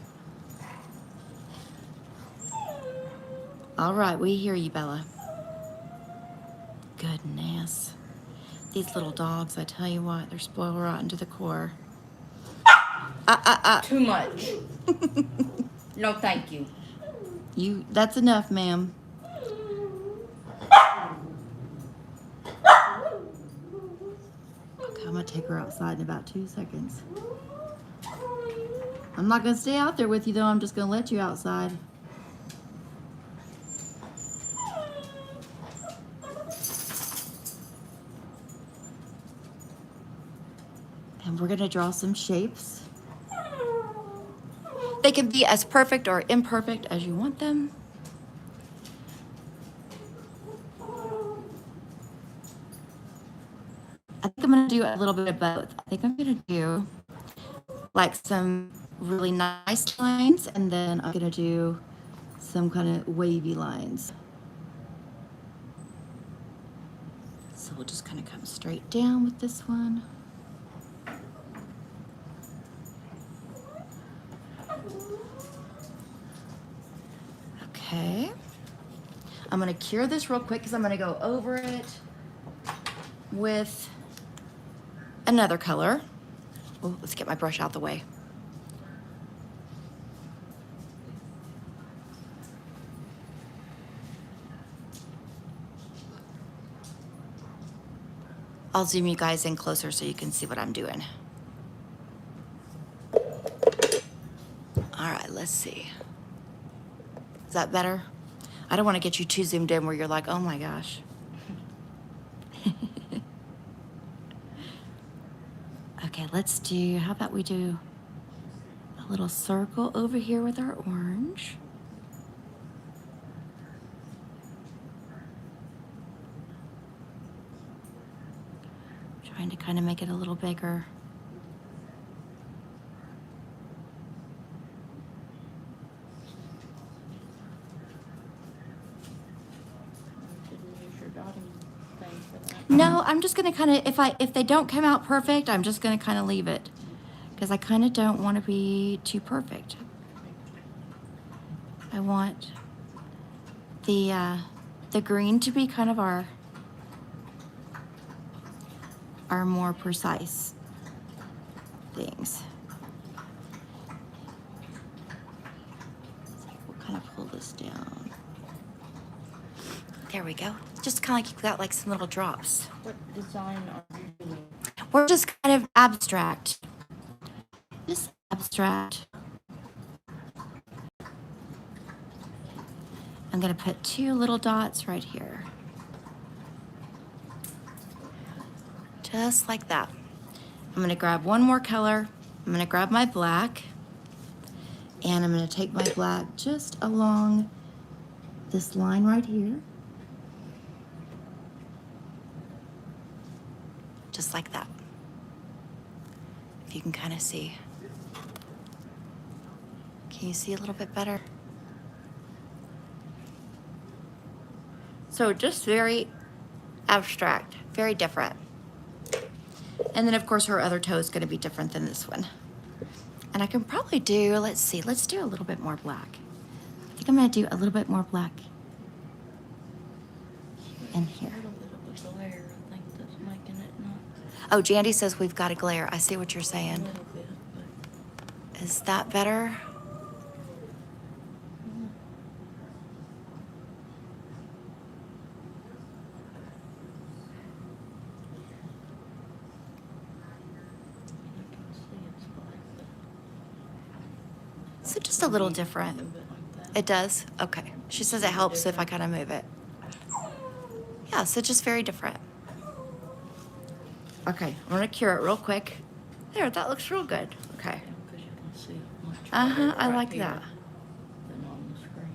S1: All right, we hear you, Bella. Goodness. These little dogs, I tell you what, they're spoiled rotten to the core.
S2: Too much. No, thank you.
S1: That's enough, ma'am. Okay, I'm gonna take her outside in about 2 seconds. I'm not gonna stay out there with you though, I'm just gonna let you outside. And we're gonna draw some shapes. They can be as perfect or imperfect as you want them. I think I'm gonna do a little bit of both. I think I'm gonna do like some really nice lines, and then I'm gonna do some kind of wavy lines. So we'll just kind of come straight down with this one. Okay. I'm gonna cure this real quick because I'm gonna go over it with another color. Oh, let's get my brush out the way. I'll zoom you guys in closer so you can see what I'm doing. All right, let's see. Is that better? I don't want to get you too zoomed in where you're like, oh my gosh. Okay, let's do, how about we do a little circle over here with our orange. Trying to kind of make it a little bigger.
S2: Use your dotting thing for that.
S1: No, I'm just gonna kind of, if they don't come out perfect, I'm just gonna kind of leave it. Because I kind of don't want to be too perfect. I want the green to be kind of our more precise things. So we'll kind of pull this down. There we go. Just kind of like you got like some little drops.
S2: What design are you doing?
S1: We're just kind of abstract. Just abstract. I'm gonna put 2 little dots right here. Just like that. I'm gonna grab one more color. I'm gonna grab my black, and I'm gonna take my black just along this line right here. Just like that. If you can kind of see. Can you see a little bit better? So just very abstract, very different. And then of course her other toe is gonna be different than this one. And I can probably do, let's see, let's do a little bit more black. I think I'm gonna do a little bit more black in here.
S2: A little bit of a glare, I think that's making it not
S1: Oh, Jandy says we've got a glare. I see what you're
S2: a
S1: saying.
S2: little bit, but
S1: Is that better?
S2: I can see it's like that.
S1: So just a little
S2: Maybe
S1: different.
S2: A little bit like that.
S1: It does? Okay. She says it helps if I kind of move it. Yeah, so just very different. Okay, I'm gonna cure it real quick. There, that looks real good. Okay.
S2: Yeah, 'cause you can see it much
S1: Uh-huh,
S2: better
S1: I
S2: right
S1: like
S2: here
S1: that.
S2: than on the screen.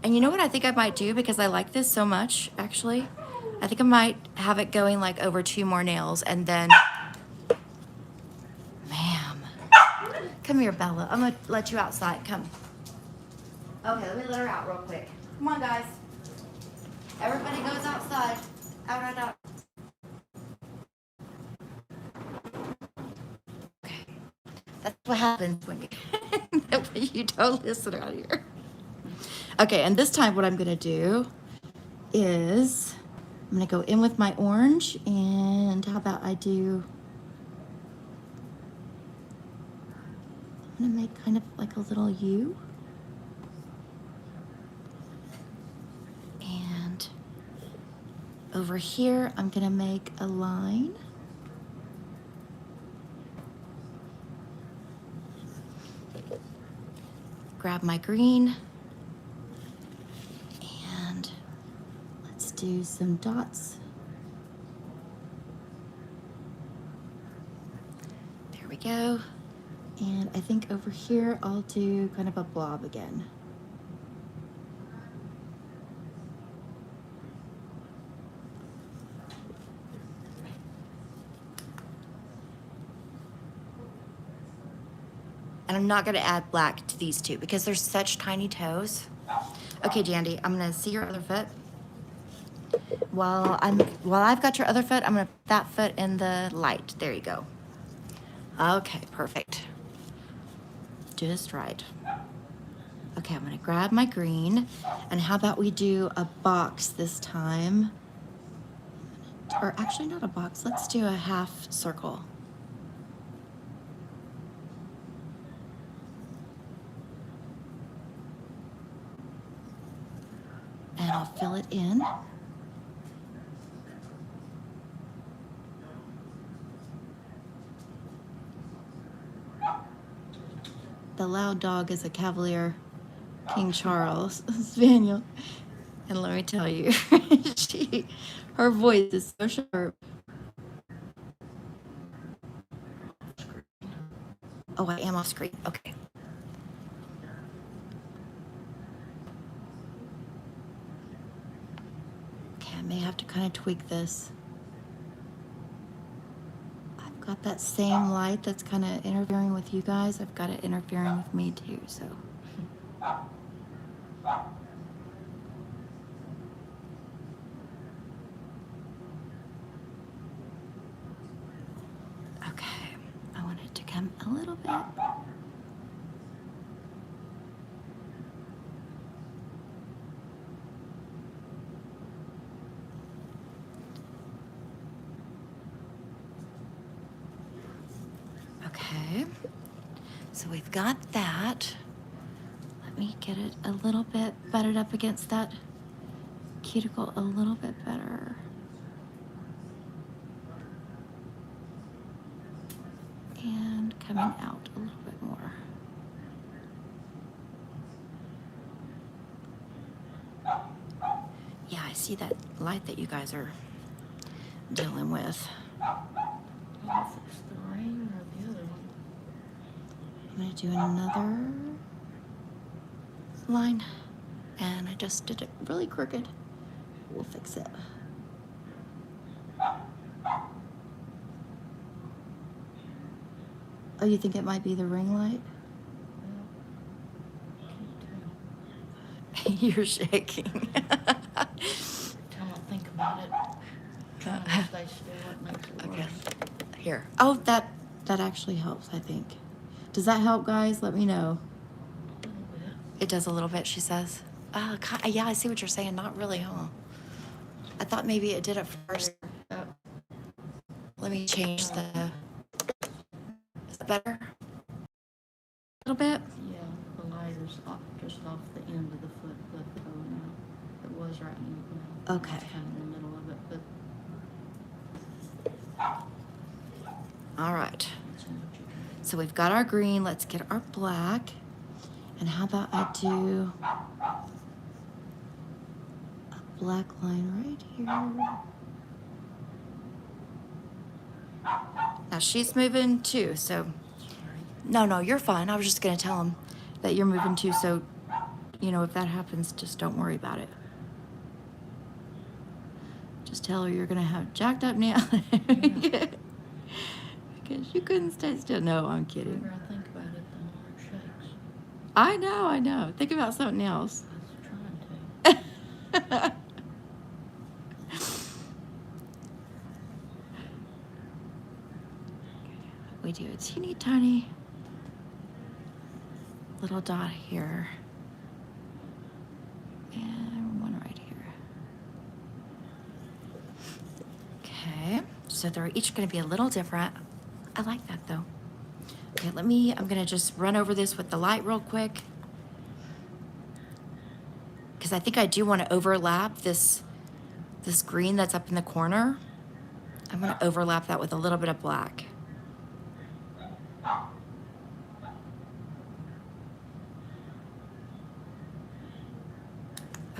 S1: And you know what I think I might do, because I like this so much, actually? I think I might have it going like over 2 more nails and then... Ma'am. Come here, Bella. I'm gonna let you outside. Come. Okay, let me let her out real quick. Come on, guys. Everybody goes outside. Out, out, out. Okay. That's what happens when you don't listen out here. Okay, and this time what I'm gonna do is I'm gonna go in with my orange, and how about I do, I'm gonna make kind of like a little U. And over here, I'm gonna make a line. Grab my green. And let's do some dots. There we go. And I think over here, I'll do kind of a blob again. And I'm not gonna add black to these 2 because they're such tiny toes. Okay, Jandy, I'm gonna see your other foot. While I've got your other foot, I'm gonna put that foot in the light. There you go. Okay, perfect. Just right. Okay, I'm gonna grab my green, and how about we do a box this time? Or actually not a box, let's do a half circle. And I'll fill it in. The loud dog is a Cavalier King Charles Spaniel. And let me tell you, her voice is so sharp. Oh, I am off screen. Okay. Okay, I may have to kind of tweak this. I've got that same light that's kind of interfering with you guys. I've got it interfering with me too, so. come a little bit. Okay, so we've got that. Let me get it a little bit butted up against that cuticle a little bit better. And coming out a little bit more. Yeah, I see that light that you guys are dealing with.
S2: I don't know if it's the rain or the other one.
S1: I'm gonna do another line, and I just did it really crooked. We'll fix it. Oh, you think it might be the ring light?
S2: Well, can't
S1: You're shaking.
S2: tell. I don't think about it. Trying to stay still, it makes it
S1: Okay.
S2: worse.
S1: Here. Oh, that actually helps, I think. Does that help, guys? Let me know.
S2: A little bit.
S1: It does a little bit, she says. Yeah, I see what you're saying. Not really, huh? I thought maybe it did at first. Let me change the... Is that better? A little bit?
S2: Yeah, the light is just off the end of the foot, the toe now. It was right in the
S1: Okay.
S2: It's kind of in the middle of it, but
S1: All right.
S2: it's in what you can.
S1: So we've got our green. Let's get our black. And how about I do a black line right here. Now she's moving too, so
S2: Sorry.
S1: no, you're fine. I was just gonna tell him that you're moving too, so you know if that happens, just don't worry about it. Just tell her you're gonna have jacked up nails.
S2: Yeah.
S1: Because you couldn't stay still. No, I'm
S2: The
S1: kidding.
S2: longer I think about it, the more it shakes.
S1: I know. Think about something else.
S2: I was trying to.
S1: We do a teeny tiny little dot here. And one right here. Okay, so they're each gonna be a little different. I like that though. Okay, I'm gonna just run over this with the light real quick. Because I think I do want to overlap this green that's up in the corner. I'm gonna overlap that with a little bit of black.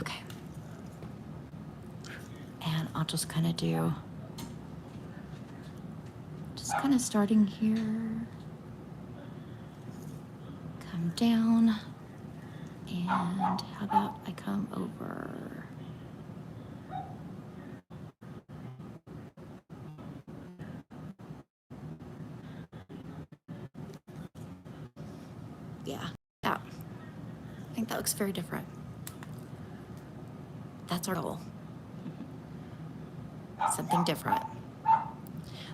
S1: Okay. And I'll just kind of starting here, come down, and how about I come over? Yeah, I think that looks very different. That's our goal. Something different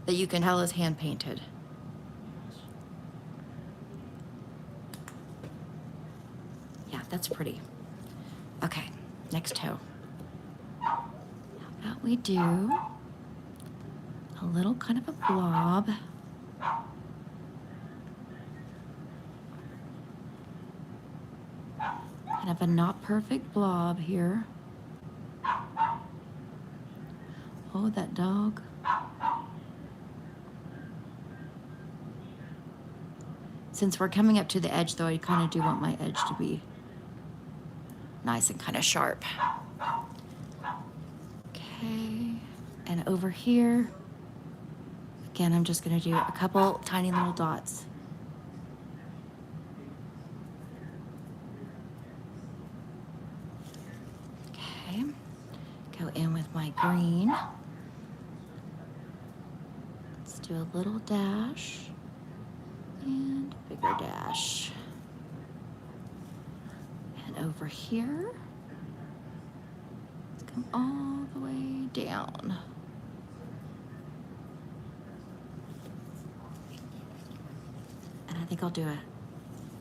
S1: that you can tell is hand painted. Yeah, that's pretty. Okay, next toe. How about we do a little kind of a blob. Kind of a not perfect blob here. Oh, that dog. Since we're coming up to the edge, though, I kind of do want my edge to be nice and kind of sharp. Okay, and over here, again, I'm just going to do a couple tiny little dots. Okay, go in with my green. Let's do a little dash. And a bigger dash. And over here, let's come all the way down. think I'll do a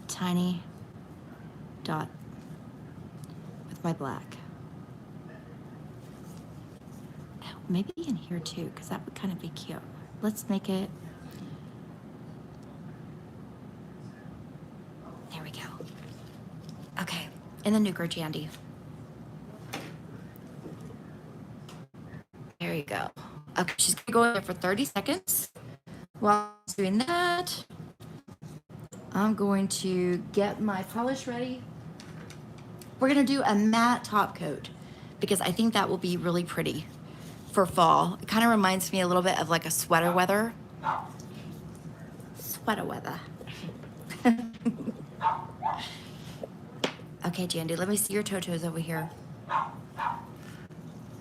S1: tiny dot with my black. Oh, maybe in here too, because that would kind of be cute. Let's make it. There we go. Okay, and the nuclear Jandy. There you go. Okay, she's gonna go in there for 30 seconds. While she's doing that, I'm going to get my polish ready. We're gonna do a matte top coat because I think that will be really pretty for fall. It kind of reminds me a little bit of like a sweater weather. Sweater weather. Okay, Jandy, let me see your toe toes over here.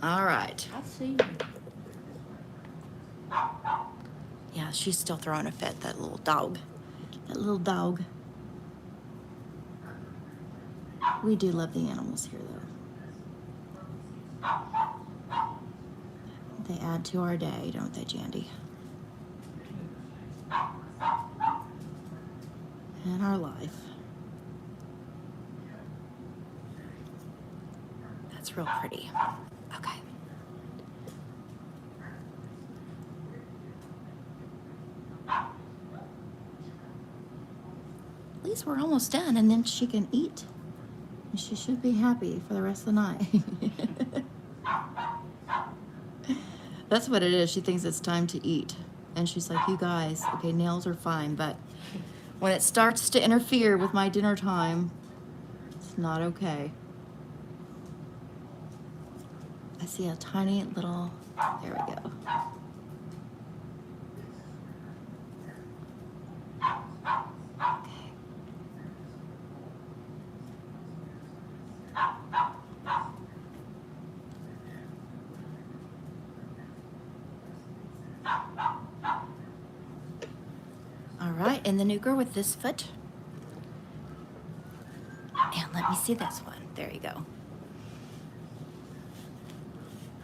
S1: All right.
S2: I see you.
S1: Yeah, she's still throwing a fit, that little dog. That little dog. We do love the animals here, though. They add to our day, don't they, Jandy? And our life. That's real pretty. Okay. At least we're almost done, and then she can eat. And she should be happy for the rest of the night. That's what it is. She thinks it's time to eat. And she's like, you guys, okay, nails are fine, but when it starts to interfere with my dinner time, it's not okay. I see a tiny little, there we go. Okay. All right, and the nuker with this foot. And let me see this one. There you go.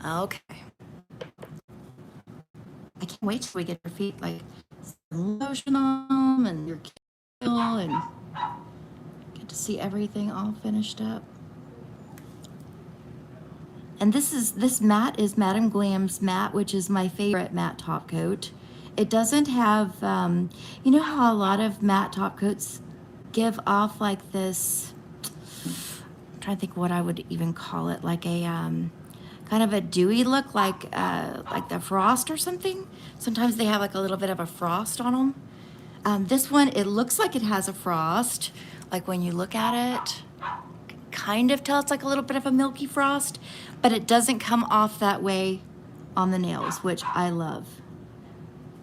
S1: Okay. I can't wait till we get your feet like some lotion on them and your keel and get to see everything all finished up. And this matte is Madam Glam's matte, which is my favorite matte top coat. It doesn't have, you know how a lot of matte top coats give off like this, I'm trying to think what I would even call it, like a kind of a dewy look, like the frost or something. Sometimes they have like a little bit of a frost on them. This one, it looks like it has a frost. Like when you look at it, kind of tell it's like a little bit of a milky frost, but it doesn't come off that way on the nails, which I love.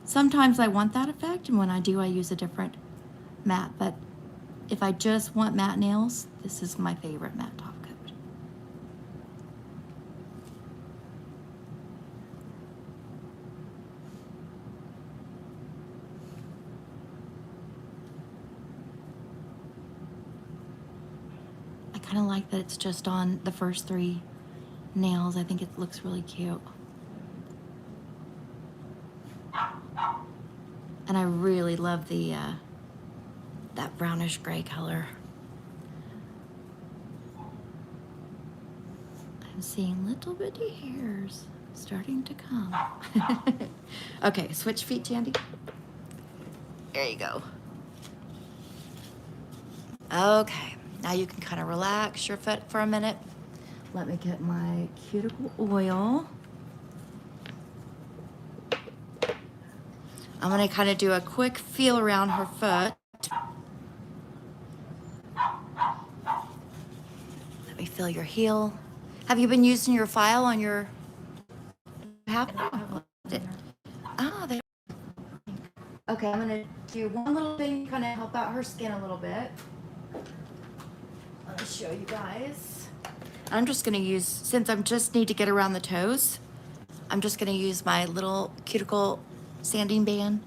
S1: Sometimes I want that effect, and when I do, I use a different matte, but if I just want matte nails, this is my favorite matte top coat. I kind of like that it's just on the first 3 nails. I think it looks really cute. And I really love the that brownish gray color. I'm seeing little bitty hairs starting to come. Okay, switch feet, Jandy. There you go. Okay, now you can kind of relax your foot for a minute. Let me get my cuticle oil. I'm gonna kind of do a quick feel around her foot. Let me feel your heel. Have you been using your file on your? Oh, there. Okay, I'm gonna do one little thing, kind of help out her skin a little bit. Let me show you guys. I'm just gonna use, since I just need to get around the toes, I'm just gonna use my little cuticle sanding band,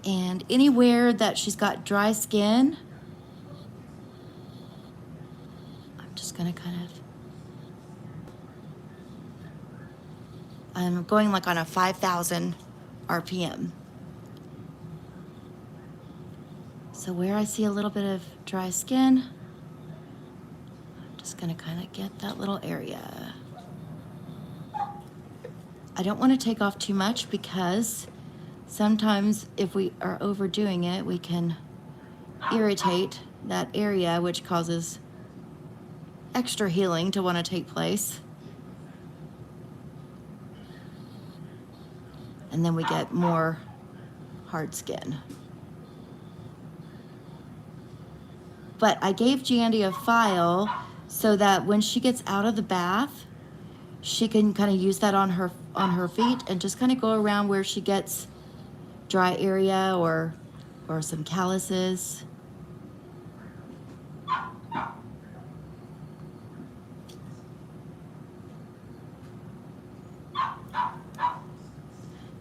S1: and anywhere that she's got dry skin, I'm just gonna I'm going like on a 5,000 RPM. So where I see a little bit of dry skin, I'm just gonna kind of get that little area. I don't want to take off too much because sometimes if we are overdoing it, we can irritate that area, which causes extra healing to want to take place. And then we get more hard skin. But I gave Jandy a file so that when she gets out of the bath, she can kind of use that on her feet and just kind of go around where she gets dry area or some calluses.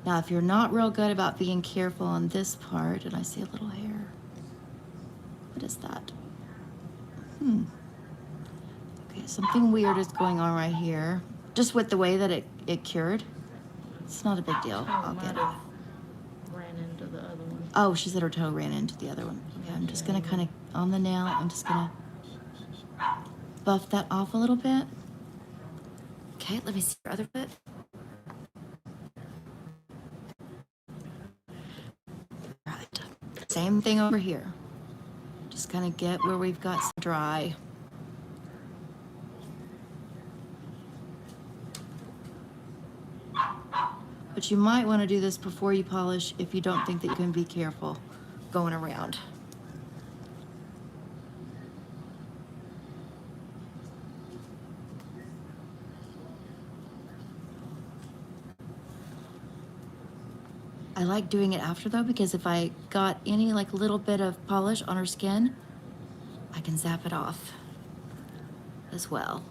S1: Now, if you're not real good about being careful on this part, and I see a little hair. What is that? Okay, something weird is going on right here. Just with the way that it cured. It's not a big deal. I'll get it.
S2: Ran into the other one.
S1: Oh, she said her toe ran into the other one. Okay, I'm just gonna kind of, on the nail, I'm just gonna buff that off a little bit. Okay, let me see your other foot. Right, same thing over here. Just kind of get where we've got some dry. But you might want to do this before you polish if you don't think that you can be careful going around. I like doing it after though, because if I got any like little bit of polish on her skin, I can zap it off as well.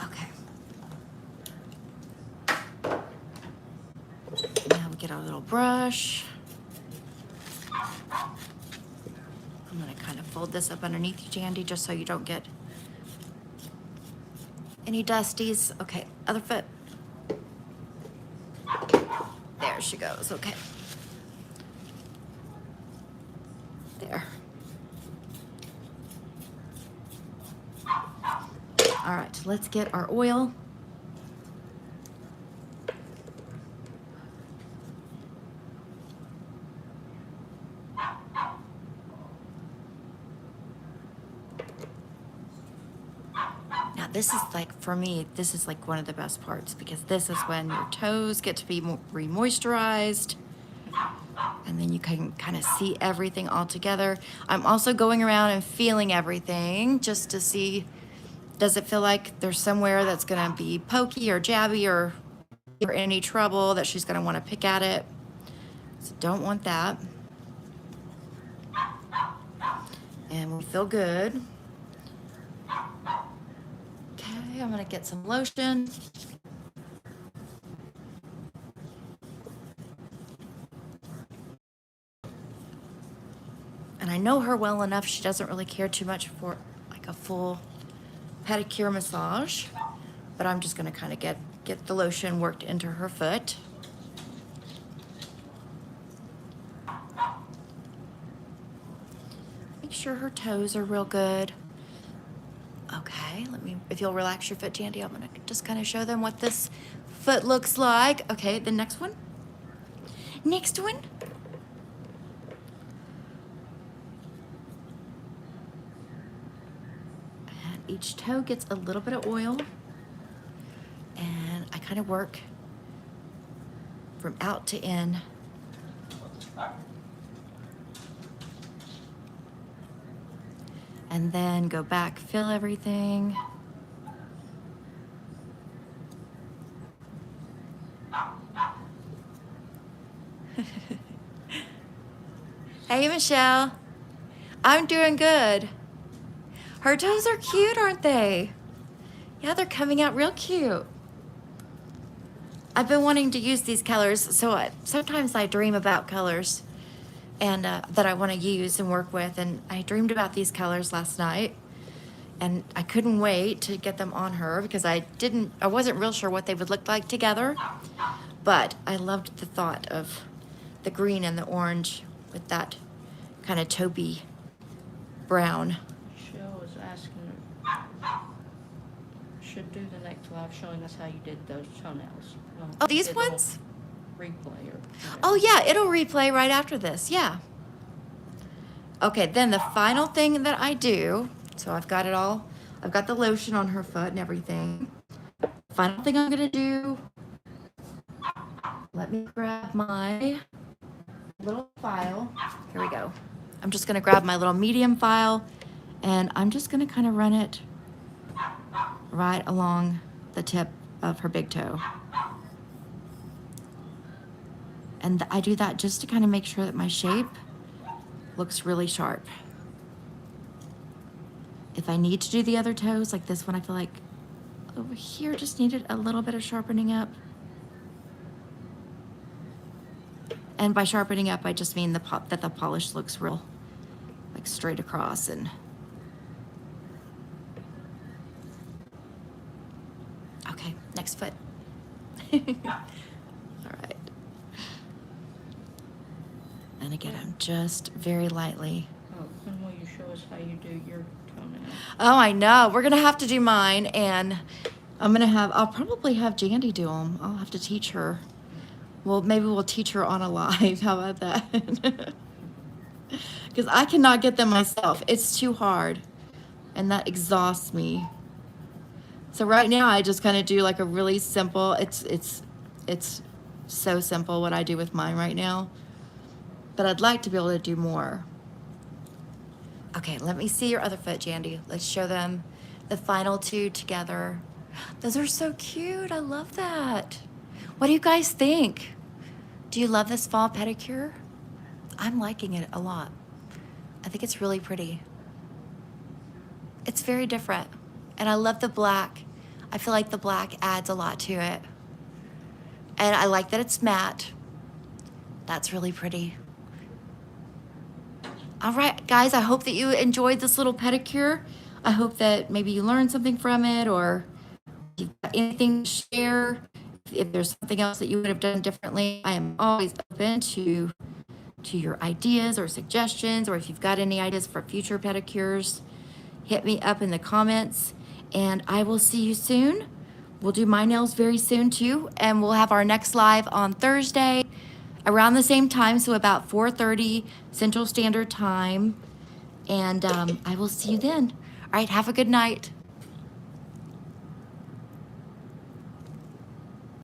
S1: Okay. Now we get our little brush. I'm gonna kind of fold this up underneath you, Jandy, just so you don't get any dusties. Okay, other foot. There she goes, okay. There. All right, let's get our oil. Now this is like, for me, this is like one of the best parts because this is when your toes get to be re-moisturized and then you can kind of see everything all together. I'm also going around and feeling everything just to see, does it feel like there's somewhere that's gonna be pokey or jabby or any trouble that she's gonna wanna pick at it. So don't want that. And we feel good. Okay, I'm gonna get some lotion. And I know her well enough, she doesn't really care too much for like a full pedicure massage, but I'm just gonna kind of get the lotion worked into her foot. Make sure her toes are real good. Okay, if you'll relax your foot, Jandy, I'm gonna just kind of show them what this foot looks like. Okay, the next one. Next one. And each toe gets a little bit of oil. And I kind of work from out to in. And then go back, fill everything. Hey, Michelle. I'm doing good. Her toes are cute, aren't they? Yeah, they're coming out real cute. I've been wanting to use these colors, so sometimes I dream about colors and that I want to use and work with, and I dreamed about these colors last night, and I couldn't wait to get them on her because I wasn't real sure what they would look like together, but I loved the thought of the green and the orange with that kind of taupey brown.
S2: Cheryl was asking, should do the next live showing us how you did those toenails.
S1: Oh, these
S2: Did a little
S1: ones?
S2: Replay or.
S1: Oh yeah, it'll replay right after this, yeah. Okay, then the final thing that I do, so I've got it all, I've got the lotion on her foot and everything. Final thing I'm gonna do, let me grab my little file. Here we go. I'm just gonna grab my little medium file and I'm just gonna kind of run it right along the tip of her big toe. And I do that just to kind of make sure that my shape looks really sharp. If I need to do the other toes, like this one, I feel like over here just needed a little bit of sharpening up. And by sharpening up, I just mean that the polish looks real, like straight across. And okay, next foot. All right. And again, I'm just very lightly.
S2: Oh, when will you show us how you do your toenails?
S1: Oh, I know. We're gonna have to do mine, and I'll probably have Jandy do them. I'll have to teach her. Well, maybe we'll teach her on a live. How about that? Because I cannot get them myself. It's too hard, and that exhausts me. So right now, I just kind of do like a really simple. It's so simple what I do with mine right now. But I'd like to be able to do more. Okay, let me see your other foot, Jandy. Let's show them the final two together. Those are so cute. I love that. What do you guys think? Do you love this fall pedicure? I'm liking it a lot. I think it's really pretty. It's very different. And I love the black. I feel like the black adds a lot to it. And I like that it's matte. That's really pretty. All right, guys, I hope that you enjoyed this little pedicure. I hope that maybe you learned something from it, or if you've got anything to share. If there's something else that you would have done differently, I am always open to your ideas or suggestions, or if you've got any ideas for future pedicures, hit me up in the comments, and I will see you soon. We'll do my nails very soon too, and we'll have our next live on Thursday around the same time, so about 4:30 Central Standard Time, and I will see you then. All right, have a good night.